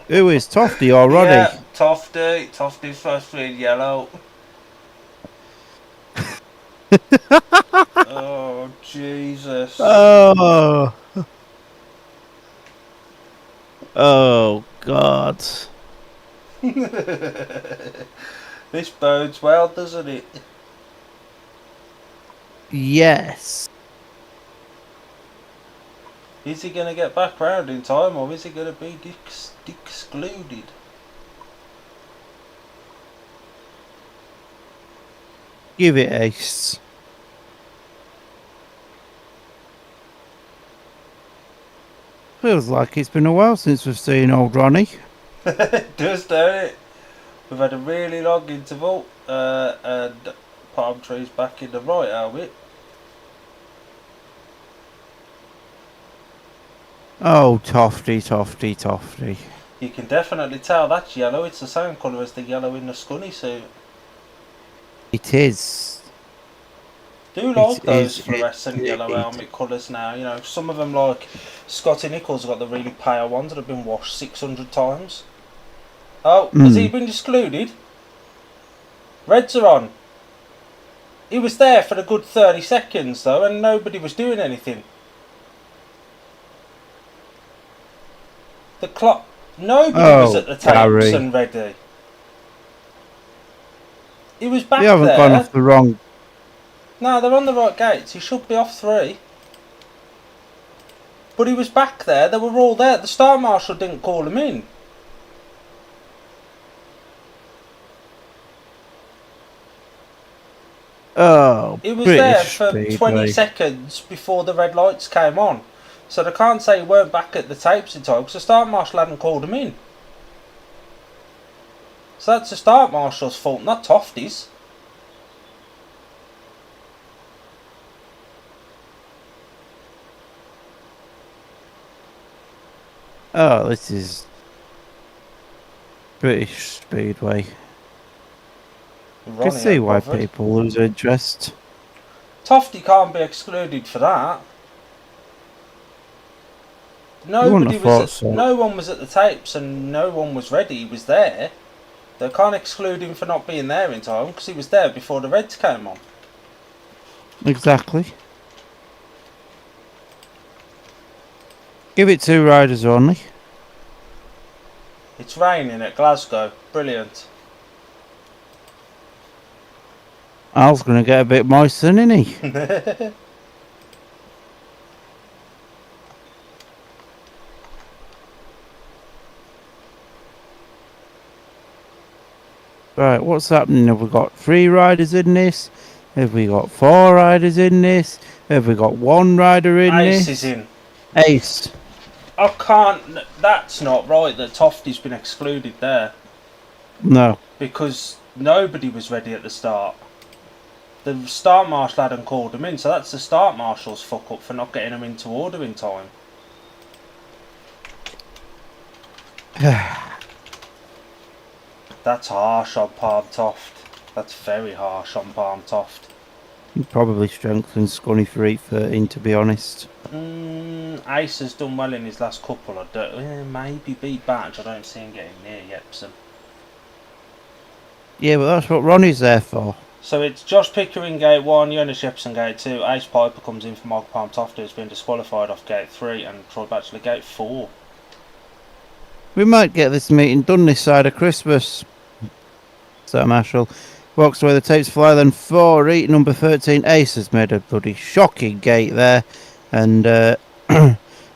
Who is Tofty or Ronnie? Yeah, Tofty. Tofty's supposed to be in yellow. Oh, Jesus. Oh. Oh, God. This bodes well, doesn't it? Yes. Is he going to get back round in time, or is he going to be excluded? Give it ace. Feels like it's been a while since we've seen old Ronnie. It does, don't it? We've had a really long interval, and palm trees back in the right helmet. Oh, Tofty. You can definitely tell that's yellow. It's the same colour as the yellow in the Scunny suit. It is. Do like those It fluorescent yellow helmet colours now. You know, some of them, like Scotty Nichols, have got the really pale ones that have been washed 600 times. Oh, has he been excluded? Reds are on. He was there for a good 30 seconds though, and nobody was doing anything. The clock. Nobody was at the tapes and ready. He was back there. You haven't gone off the wrong. No, they're on the right gates. He should be off 3. But he was back there. They were all there. The Star Marshal didn't call him in. Oh, he was there for 20 seconds before the red lights came on. So they can't say he weren't back at the tapes in time because the Start Marshal hadn't called him in. So that's the Start Marshal's fault, not Tofty's. Oh, this is British Speedway. I can see why people lose interest. Tofty can't be excluded for that. Nobody was. No one was at the tapes, and no one was ready. He was there. They can't exclude him for not being there in time because he was there before the Reds came on. Exactly. Give it 2 riders only. It's raining at Glasgow. Brilliant. Al's going to get a bit moist then, isn't he? Right, what's happening? Have we got 3 riders in this? Have we got 4 riders in this? Have we got 1 rider in this? Ace is in. Ace. I can't. That's not right that Tofty's been excluded there. No. Because nobody was ready at the start. The Start Marshal hadn't called him in, so that's the Start Marshal's fuck up for not getting him into order in time. That's harsh on Palm Toft. That's very harsh on Palm Toft. He probably strengthened Scunny for 813, to be honest. Ace has done well in his last couple. I don't, maybe beat Batch. I don't see him getting near Yepson. Yeah, but that's what Ronnie's there for. So it's Josh Pickering gate 1, Jonas Jepson gate 2, Ace Piper comes in for Michael Palm Toft, who's been disqualified off gate 3, and Troy Batchelor gate 4. We might get this meeting done this side of Christmas. Sir Marshall walks away, the tapes fly, then 4, number 13, Ace has made a bloody shocking gate there. And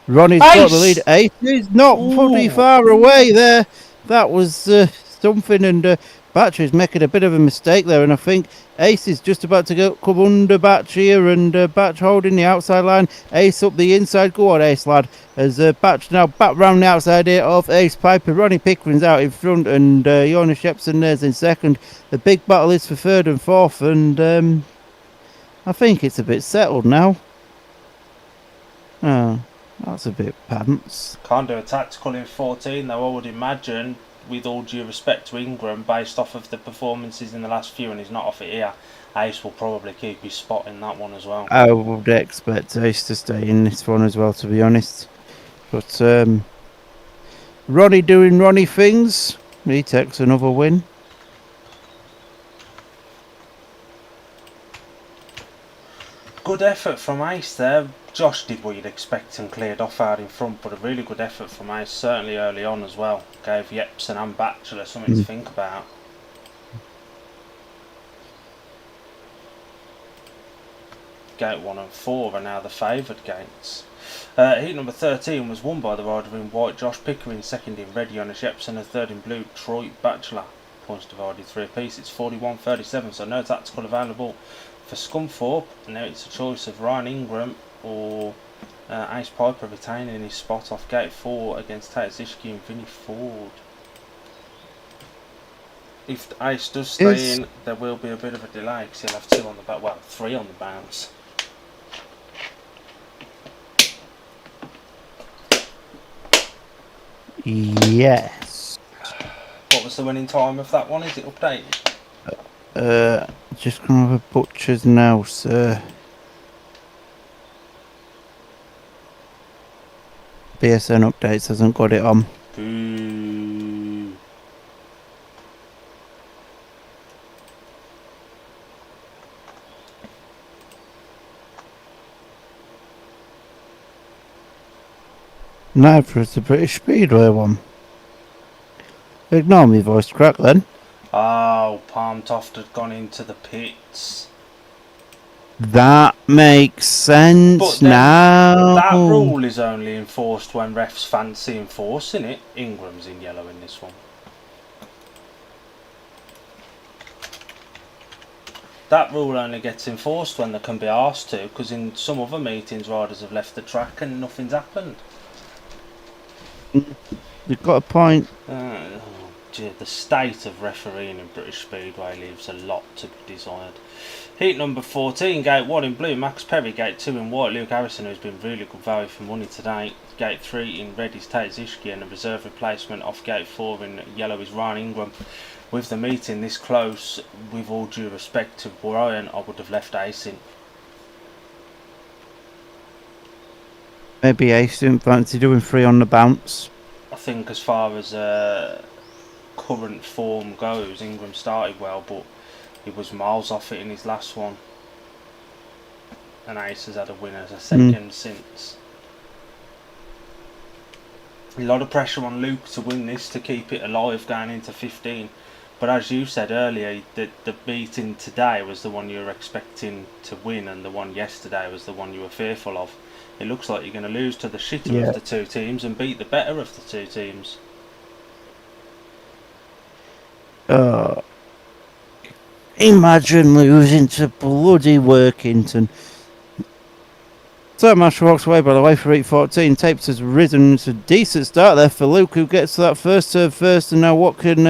Ronnie's got the lead. Ace is not pretty far away there. That was something, and Batch making a bit of a mistake there, and I think Ace is just about to come under Batch here, and Batch holding the outside line. Ace up the inside. Go on, Ace, lad. As Batch now back round the outside here of Ace Piper. Ronnie Pickering's out in front, and Jonas Shepson there's in second. The big battle is for 3rd and 4th, and I think it's a bit settled now. Oh, that's a bit pants. Can't do a tactical in 14 though, I would imagine. with all due respect to Ingram, based off of the performances in the last few, and he's not off it here, Ace will probably keep his spot in that one as well. I would expect Ace to stay in this one as well, to be honest. But Ronnie doing Ronnie things. He takes another win. Good effort from Ace there. Josh did what you'd expect and cleared off out in front, but a really good effort from Ace, certainly early on as well. Gave Jepsen and Batchelor something to think about. Gate 1 and 4 are now the favoured gates. Heat number 13 was won by the rider in white, Josh Pickering, second in red, Jonas Jepsen, and third in blue, Troy Batchelor. Points divided 3 apiece. It's 41-37, so no tactical available for Scunthorpe. And now it's a choice of Ryan Ingram or Ace Piper retaining his spot off gate 4 against Tate Zishki and Vinnie Ford. If Ace does stay in, there will be a bit of a delay because he'll have 2 on the back, well, 3 on the bounce. Yes. What was the winning time of that one? Is it updated? Just gonna have a butcher's now, sir. BSN updates hasn't got it on. Boo. Neither is the British Speedway one. Ignore me voice crack then. Oh, Palmtoft had gone into the pits. That makes sense now. That rule is only enforced when refs fancy enforcing it. Ingram's in yellow in this one. That rule only gets enforced when they can be asked to, because in some other meetings riders have left the track and nothing's happened. You've got a point. The state of refereeing in British Speedway leaves a lot to be desired. Heat number 14, gate 1 in blue, Max Perry, gate 2 in white, Luke Harrison, who's been really good value for money today. Gate 3 in red is Tate Zishki, and a reserve replacement off gate 4 in yellow is Ryan Ingram. With the meeting this close, with all due respect to Brian, I would have left Ace in. Maybe Ace didn't fancy doing 3 on the bounce. I think as far as current form goes, Ingram started well, but he was miles off it in his last one. And Ace has had a win as a second since. A lot of pressure on Luke to win this, to keep it alive going into 15. But as you said earlier, the meeting today was the one you were expecting to win, and the one yesterday was the one you were fearful of. It looks like you're going to lose to the shitter of the 2 teams and beat the better of the 2 teams. Imagine losing to bloody Workington. So Mash walks away by the way for 8.14. Tapes has risen. It's a decent start there for Luke, who gets to that first serve first. And now what can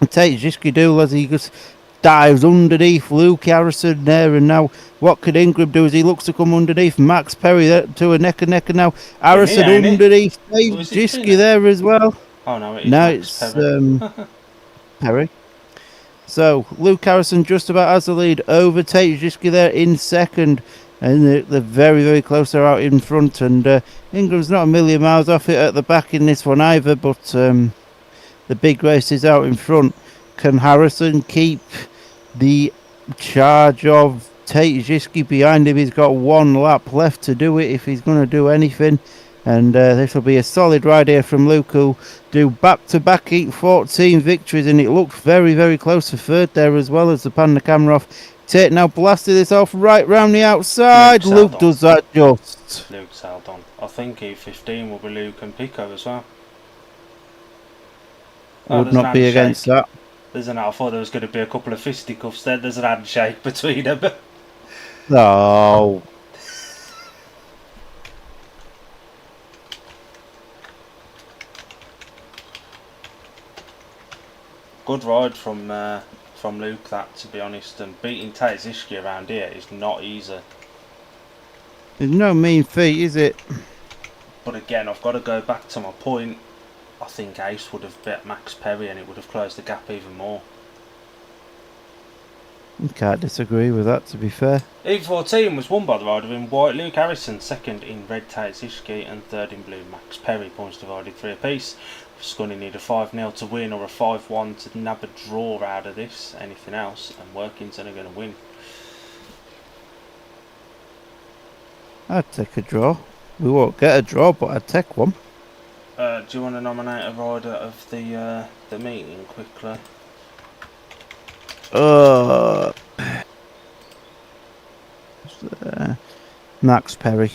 Tate Zishki do as he just dives underneath Luke Harrison there? And now what could Ingram do as he looks to come underneath Max Perry there to a neck and neck? And now Harrison underneath Tate Zishki there as well. Oh no, it's Perry. Perry. So Luke Harrison just about has the lead over Tate Zishki there in second. And they're very, very close. They're out in front. And Ingram's not a million miles off it at the back in this one either. But the big race is out in front. Can Harrison keep the charge of Tate Zishki behind him? He's got 1 lap left to do it if he's going to do anything. And this will be a solid ride here from Luke, who'll do back-to-back Heat 14 victories. And it looked very, very close for third there as well as they pan the camera off. Tate now blasted this off right round the outside. Luke does that just. Luke's held on. I think E15 will be Luke and Pico as well. Would not be against that. I thought there was going to be a couple of fisticuffs there. There's an handshake between them. Oh. Good ride from Luke, that, to be honest, and beating Tate Zishki around here is not easy. There's no mean feat, is it? But again, I've got to go back to my point. I think Ace would have bet Max Perry and it would have closed the gap even more. Can't disagree with that, to be fair. Heat 14 was won by the rider in white, Luke Harrison, second in red, Tatsushiki, and third in blue, Max Perry. Points divided 3 apiece. Scunny need a 5-0 to win or a 5-1 to nab a draw out of this. Anything else, and Workington are going to win. I'd take a draw. We won't get a draw, but I'd take one. Do you want to nominate a rider of the meeting quickly? Max Perry.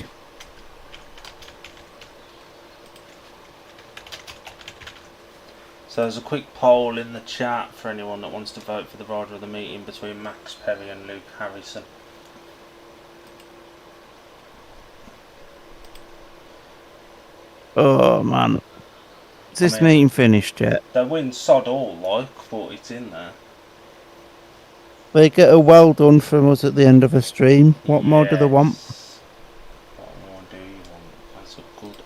So there's a quick poll in the chat for anyone that wants to vote for the rider of the meeting between Max Perry and Luke Harrison. Oh man, is this meeting finished yet? They win sod all like, but it's in there. They get a well done from us at the end of a stream. What more do they want? What more do you want? That's a good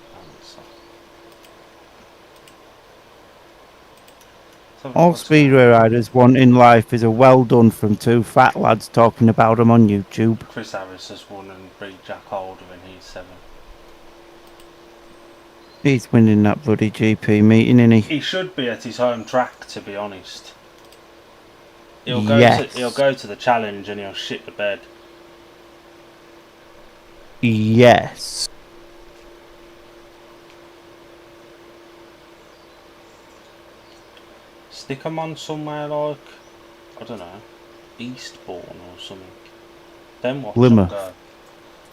answer. All speedway riders want in life is a well done from 2 fat lads talking about them on YouTube. Chris Harris has won and beat Jack Holder and he's 7. He's winning that bloody GP meeting, isn't he? He should be at his home track, to be honest. He'll go to the challenge and he'll shit the bed. Yes. Stick him on somewhere like, I don't know, Eastbourne or something. Then watch him go.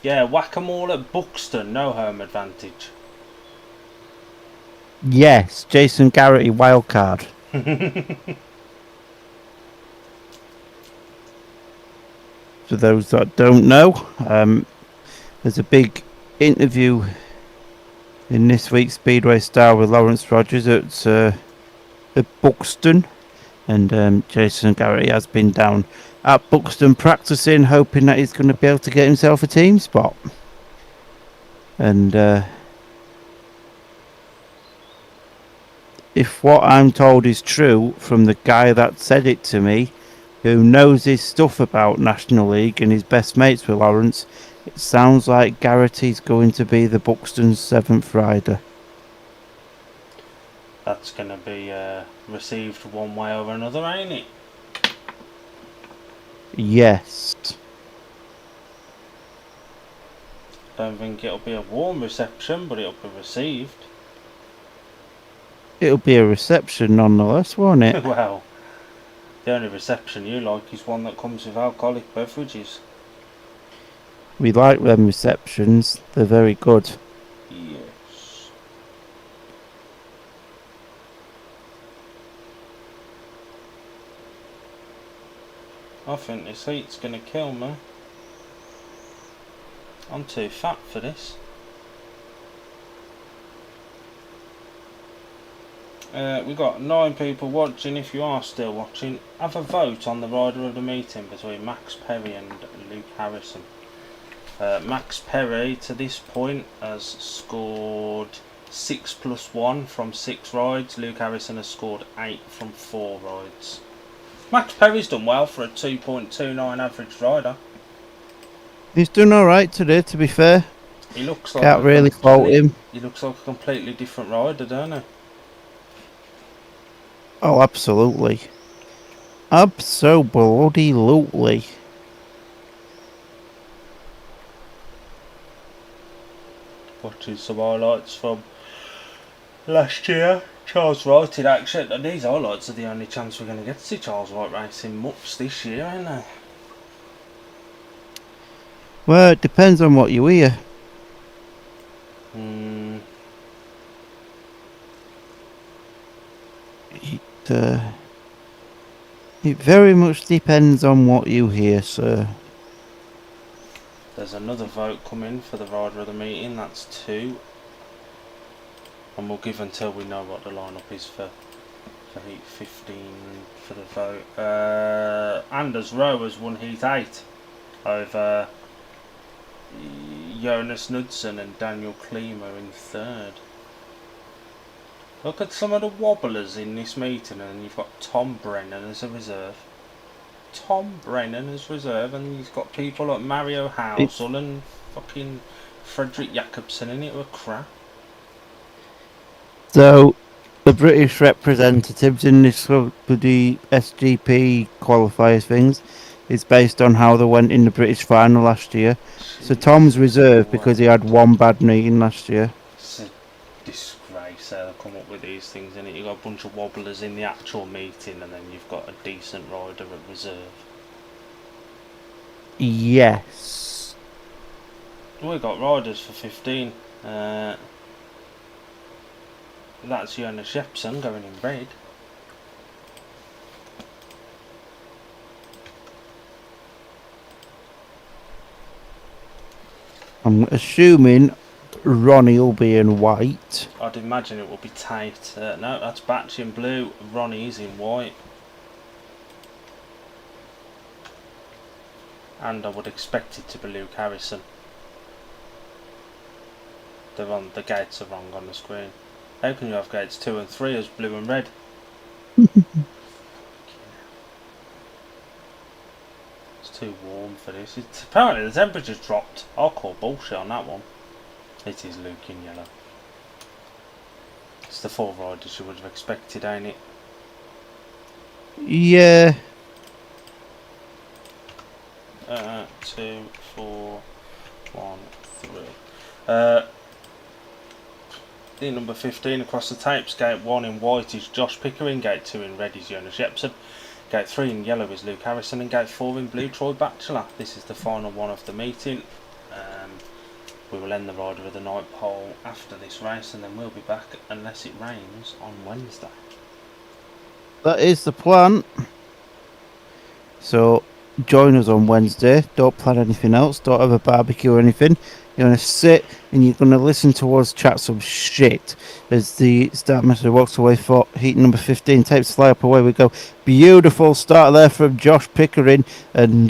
Yeah, whack them all at Buxton, no home advantage. Yes, Jason Garrity wildcard. For those that don't know, there's a big interview in this week's Speedway Star with Lawrence Rogers at Buxton, and Jason Garrity has been down at Buxton practicing, hoping that he's going to be able to get himself a team spot. And if what I'm told is true from the guy that said it to me, who knows his stuff about National League and his best mates with Lawrence, it sounds like Garrity's going to be the Buxton's 7th rider. That's going to be received one way or another, ain't it? Yes. Don't think it'll be a warm reception, but it'll be received. It'll be a reception nonetheless, won't it? Well, the only reception you like is one that comes with alcoholic beverages. We like them receptions, they're very good. Yes. I think this heat's gonna kill me. I'm too fat for this. We've got 9 people watching. If you are still watching, have a vote on the rider of the meeting between Max Perry and Luke Harrison. Max Perry to this point has scored 6+1 from 6 rides. Luke Harrison has scored 8 from 4 rides. Max Perry's done well for a 2.29 average rider. He's done alright today, to be fair. He looks like can't really fault him. He looks like a completely different rider, don't he? Oh, absolutely. Abso-bloody-lutely. Watching some highlights from last year. Charles Wright in action. And these highlights are the only chance we're going to get to see Charles Wright racing much this year, ain't they? Well, it depends on what you hear. It very much depends on what you hear, sir. There's another vote coming for the rider of the meeting. That's 2. And we'll give until we know what the lineup is for Heat 15 for the vote. Anders Rowe has won Heat 8 over Jonas Knudsen and Daniel Klima in 3rd. Look at some of the wobblers in this meeting, and you've got Tom Brennan as a reserve. Tom Brennan as reserve, and you've got people like Mario Housel and fucking Frederick Jacobson in it who are crap. So, the British representatives in this the SGP qualifiers things is based on how they went in the British final last year. So Tom's reserve because he had one bad meeting last year. It's a disgrace how they come up with these things, and you've got a bunch of wobblers in the actual meeting, and then you've got a decent rider at reserve. Yes. We've got riders for 15. That's Jonas Jeppson going in red. I'm assuming Ronnie will be in white. I'd imagine it will be tight. No, that's Batch in blue. Ronnie's in white. And I would expect it to be Luke Harrison. The gates are wrong on the screen. How can you have gates 2 and 3 as blue and red? It's too warm for this. Apparently the temperature's dropped. I'll call bullshit on that one. It is Luke in yellow. It's the 4 riders you would have expected, ain't it? Yeah. 2, 4, 1, 3. The number 15 across the tapes. Gate 1 in white is Josh Pickering. Gate 2 in red is Jonas Jeppson. Gate 3 in yellow is Luke Harrison. And Gate 4 in blue, Troy Batchelor. This is the final one of the meeting. We will end the Rider of the Night poll after this race, and then we'll be back unless it rains on Wednesday. That is the plan. So join us on Wednesday. Don't plan anything else. Don't have a barbecue or anything. You're going to sit and you're going to listen to us chat some shit as the start method walks away for heat number 15. Tapes fly up, away we go. Beautiful start there from Josh Pickering, and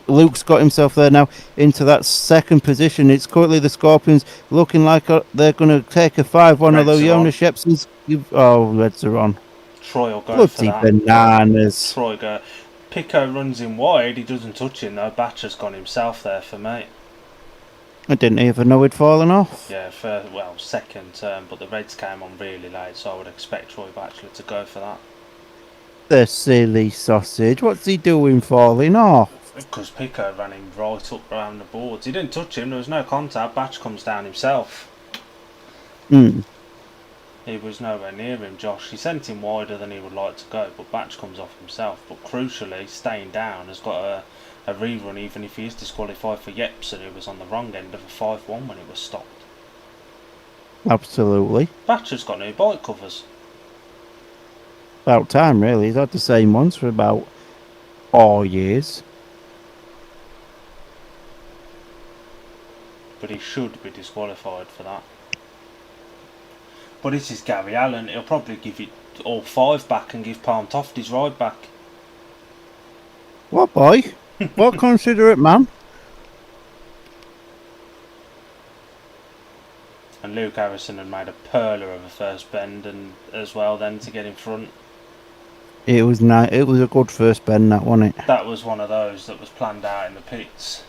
Luke's got himself there now into that second position. It's currently the Scorpions looking like they're going to take a 5-1, although Jonas Jeppson's... Reds are on. Troy will go Bloody for that. Bananas. Troy go. Pico runs in wide, he doesn't touch him though. Batcher's gone himself there for me. I didn't even know he'd fallen off. Yeah, second turn, but the Reds came on really late, so I would expect Troy Batchelor to go for that. The silly sausage. What's he doing falling off? Because Pico ran him right up around the boards. He didn't touch him, there was no contact. Batch comes down himself. He was nowhere near him, Josh. He sent him wider than he would like to go, but Batch comes off himself. But crucially, staying down has got a rerun, even if he is disqualified for Jepson, who was on the wrong end of a 5-1 when it was stopped. Absolutely. Batcher's got new bike covers. About time, really. He's had the same ones for about 4 years. But he should be disqualified for that. But this is Gary Allen. He'll probably give it all 5 back and give Palm Toft his ride back. What boy? What considerate man? And Luke Harrison had made a perler of a first bend, and as well then to get in front. It was nice. It was a good first bend, that wasn't it? That was one of those that was planned out in the pits.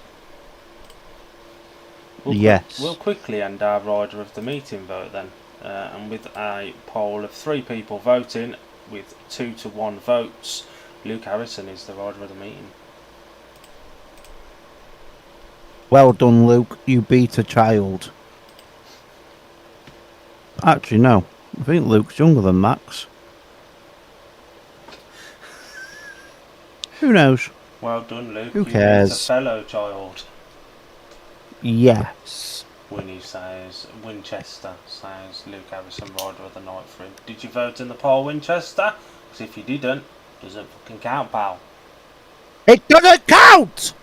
We'll quickly end our rider of the meeting vote then, and with a poll of 3 people voting, with 2-1 votes, Luke Harrison is the rider of the meeting. Well done, Luke. You beat a child. Actually, no. I think Luke's younger than Max. Who knows? Well done, Luke. Who cares? You beat a fellow child. Yes. Winchester says Luke Harrison, rider of the night for him. Did you vote in the poll, Winchester? Because if you didn't, doesn't fucking count, pal. It doesn't count!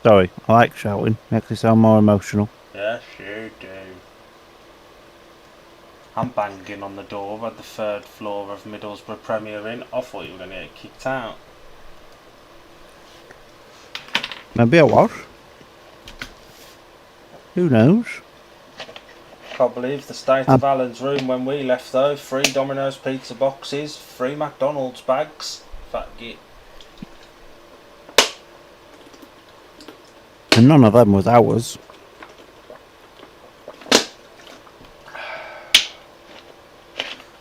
Sorry, I like shouting. Makes me sound more emotional. Yes, you do. I'm banging on the door at the 3rd floor of Middlesbrough Premier Inn. I thought you were going to get kicked out. Maybe I was. Who knows? Can't believe the state of Alan's room when we left though. 3 Domino's pizza boxes, 3 McDonald's bags. Fat git. And none of them was ours.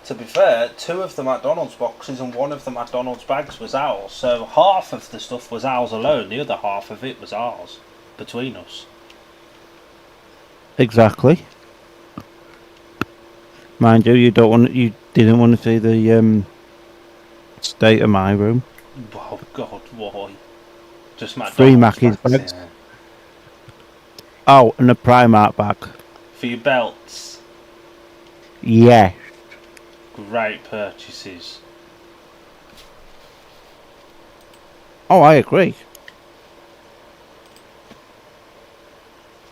To be fair, 2 of the McDonald's boxes and 1 of the McDonald's bags was ours. So half of the stuff was ours alone. The other half of it was ours. Between us. Exactly. Mind you, you didn't want to see the state of my room. Oh God, why? Just McDonald's 3 Mackey's bags. Yeah. Oh, and a Primark bag. For your belts. Yeah. Great purchases. Oh, I agree.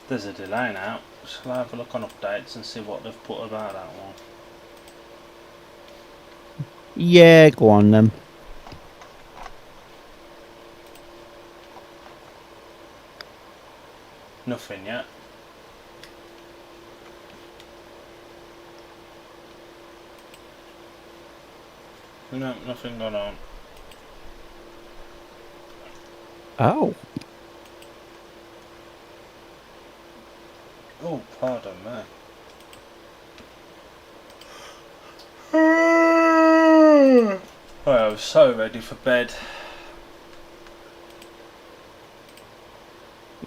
There's a delay now. Shall I have a look on updates and see what they've put about that one? Yeah, go on then. Nothing yet. No, nothing gone on. Oh. Oh, pardon me. Oh, I was so ready for bed.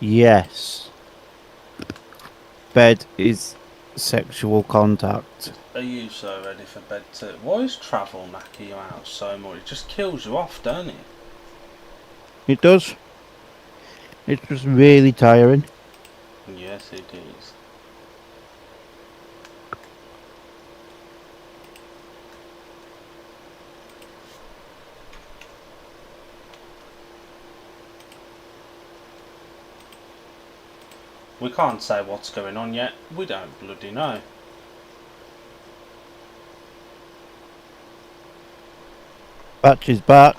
Yes. Bed is sexual contact. Are you so ready for bed too? Why is travel knacking you out so much? It just kills you off, don't it? It does. It's just really tiring. Yes, it is. We can't say what's going on yet. We don't bloody know. Batch is back.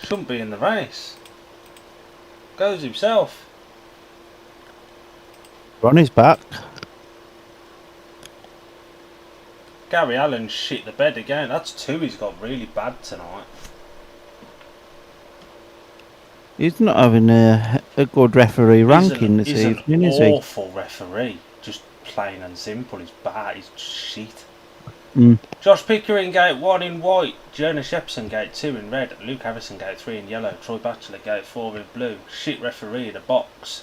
Shouldn't be in the race. Goes himself. Ronnie's back. Gary Allen shit the bed again. That's 2 he's got really bad tonight. He's not having a good referee ranking this He's evening, is an he? awful referee. Just plain and simple. He's bad. He's shit. Mm. Josh Pickering gate 1 in white. Jonas Shepson gate 2 in red. Luke Harrison gate 3 in yellow. Troy Batchelor gate 4 in blue. Shit referee in a box.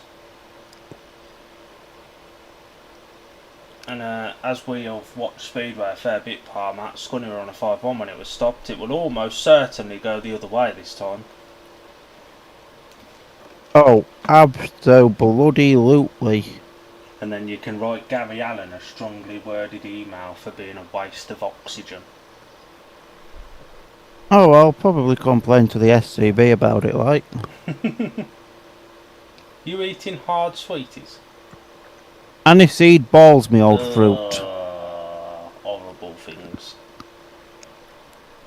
And as we have watched Speedway a fair bit, Matt Scunny were on a 5-1 when it was stopped. It will almost certainly go the other way this time. Oh, absolutely. And then you can write Gary Allen a strongly worded email for being a waste of oxygen. Oh, I'll probably complain to the SCB about it, like. You eating hard sweeties? Aniseed balls, me old fruit. Horrible things.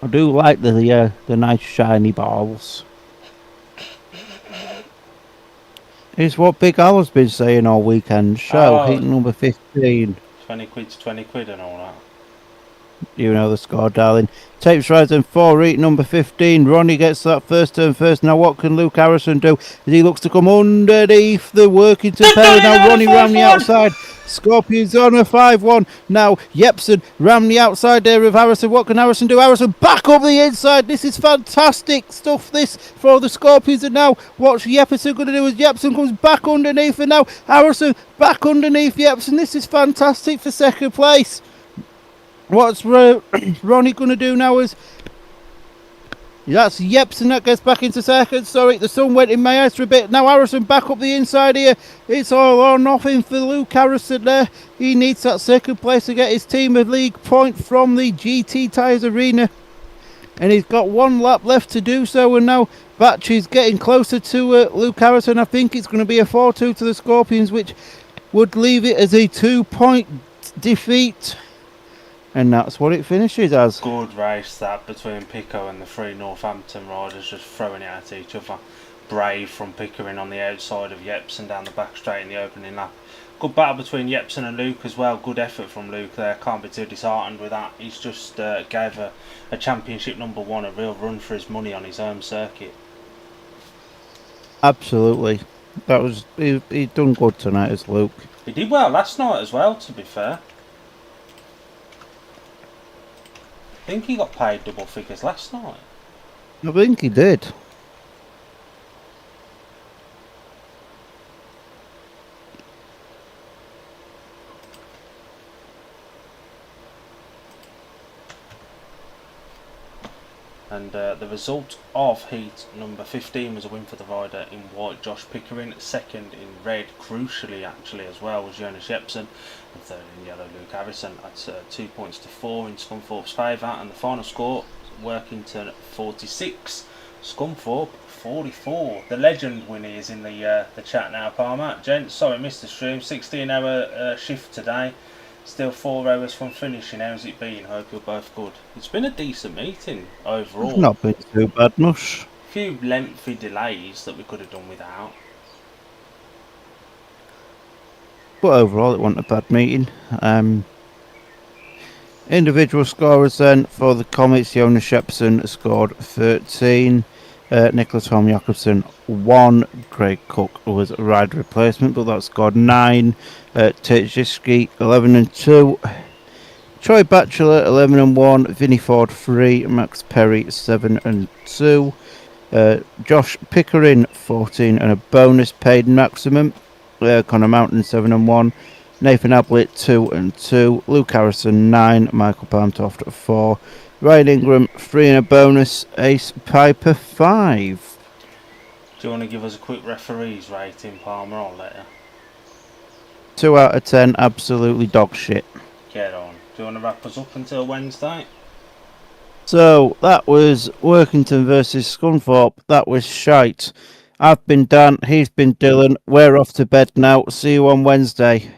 I do like the nice shiny balls. It's what Big Al's been saying all weekend. Show, heat number 15. 20 quid's 20 quid and all that. You know the score, darling. Tapes rising 4, heat number 15. Ronnie gets that first turn first. Now what can Luke Harrison do? As he looks to come underneath the Workington pair. Now Ronnie round the outside. Scorpions on a 5-1. Now Yepson round the outside there of Harrison. What can Harrison do? Harrison back up the inside. This is fantastic stuff, this, for the Scorpions. And now what's Yepson going to do as Yepson comes back underneath. And now Harrison back underneath Yepson. This is fantastic for second place. What's Ronnie going to do now is... That's Yepson that gets back into second. Sorry, the sun went in my eyes for a bit. Now Harrison back up the inside here. It's all or nothing for Luke Harrison there. He needs that second place to get his team a league point from the GT Tyres Arena. And he's got 1 lap left to do so. And now Batch is getting closer to Luke Harrison. I think it's going to be a 4-2 to the Scorpions, which would leave it as a 2-point defeat. And that's what it finishes as. Good race that between Pico and the 3 Northampton riders, just throwing it at each other. brave from Pickering on the outside of Jepsen down the back straight in the opening lap. Good battle between Jepsen and Luke as well. Good effort from Luke there. Can't be too disheartened with that. He's just gave a championship #1 a real run for his money on his home circuit. Absolutely. That was he done good tonight as Luke. He did well last night as well, to be fair. I think he got paid double figures last night. I think he did. And the result of heat number 15 was a win for the rider in white, Josh Pickering. Second in red, crucially actually as well, was Jonas Jepsen. And third in yellow, Luke Harrison. That's 2 points to 4 in Scunthorpe's favour. And the final score, Workington 46, Scunthorpe 44. The legend Winnie is in the chat now, Palmer. Gents, sorry missed the stream. 16-hour shift today. Still 4 hours from finishing. How's it been? Hope you're both good. It's been a decent meeting overall. It's not been too bad, much. A few lengthy delays that we could have done without. But overall, it wasn't a bad meeting. Individual scorers then for the Comets, Jonas Jepsen scored 13. Nicholas Holm Jakobsen 1. Craig Cook was a rider replacement, but that scored 9. Tejewski 11 and 2. Troy Batchelor 11 and 1. Vinnie Ford 3. Max Perry 7 and 2. Josh Pickering 14 and a bonus paid maximum. Connor Mountain 7 and 1. Nathan Ablett 2 and 2. Luke Harrison 9. Michael Palmtoft 4. Ryan Ingram 3 and a bonus. Ace Piper 5. Do you want to give us a quick referees rating, Palmer, or later? 2 out of 10, absolutely dog shit. Get on. Do you want to wrap us up until Wednesday? So, that was Workington versus Scunthorpe. That was shite. I've been Dan, he's been Dylan. We're off to bed now. See you on Wednesday.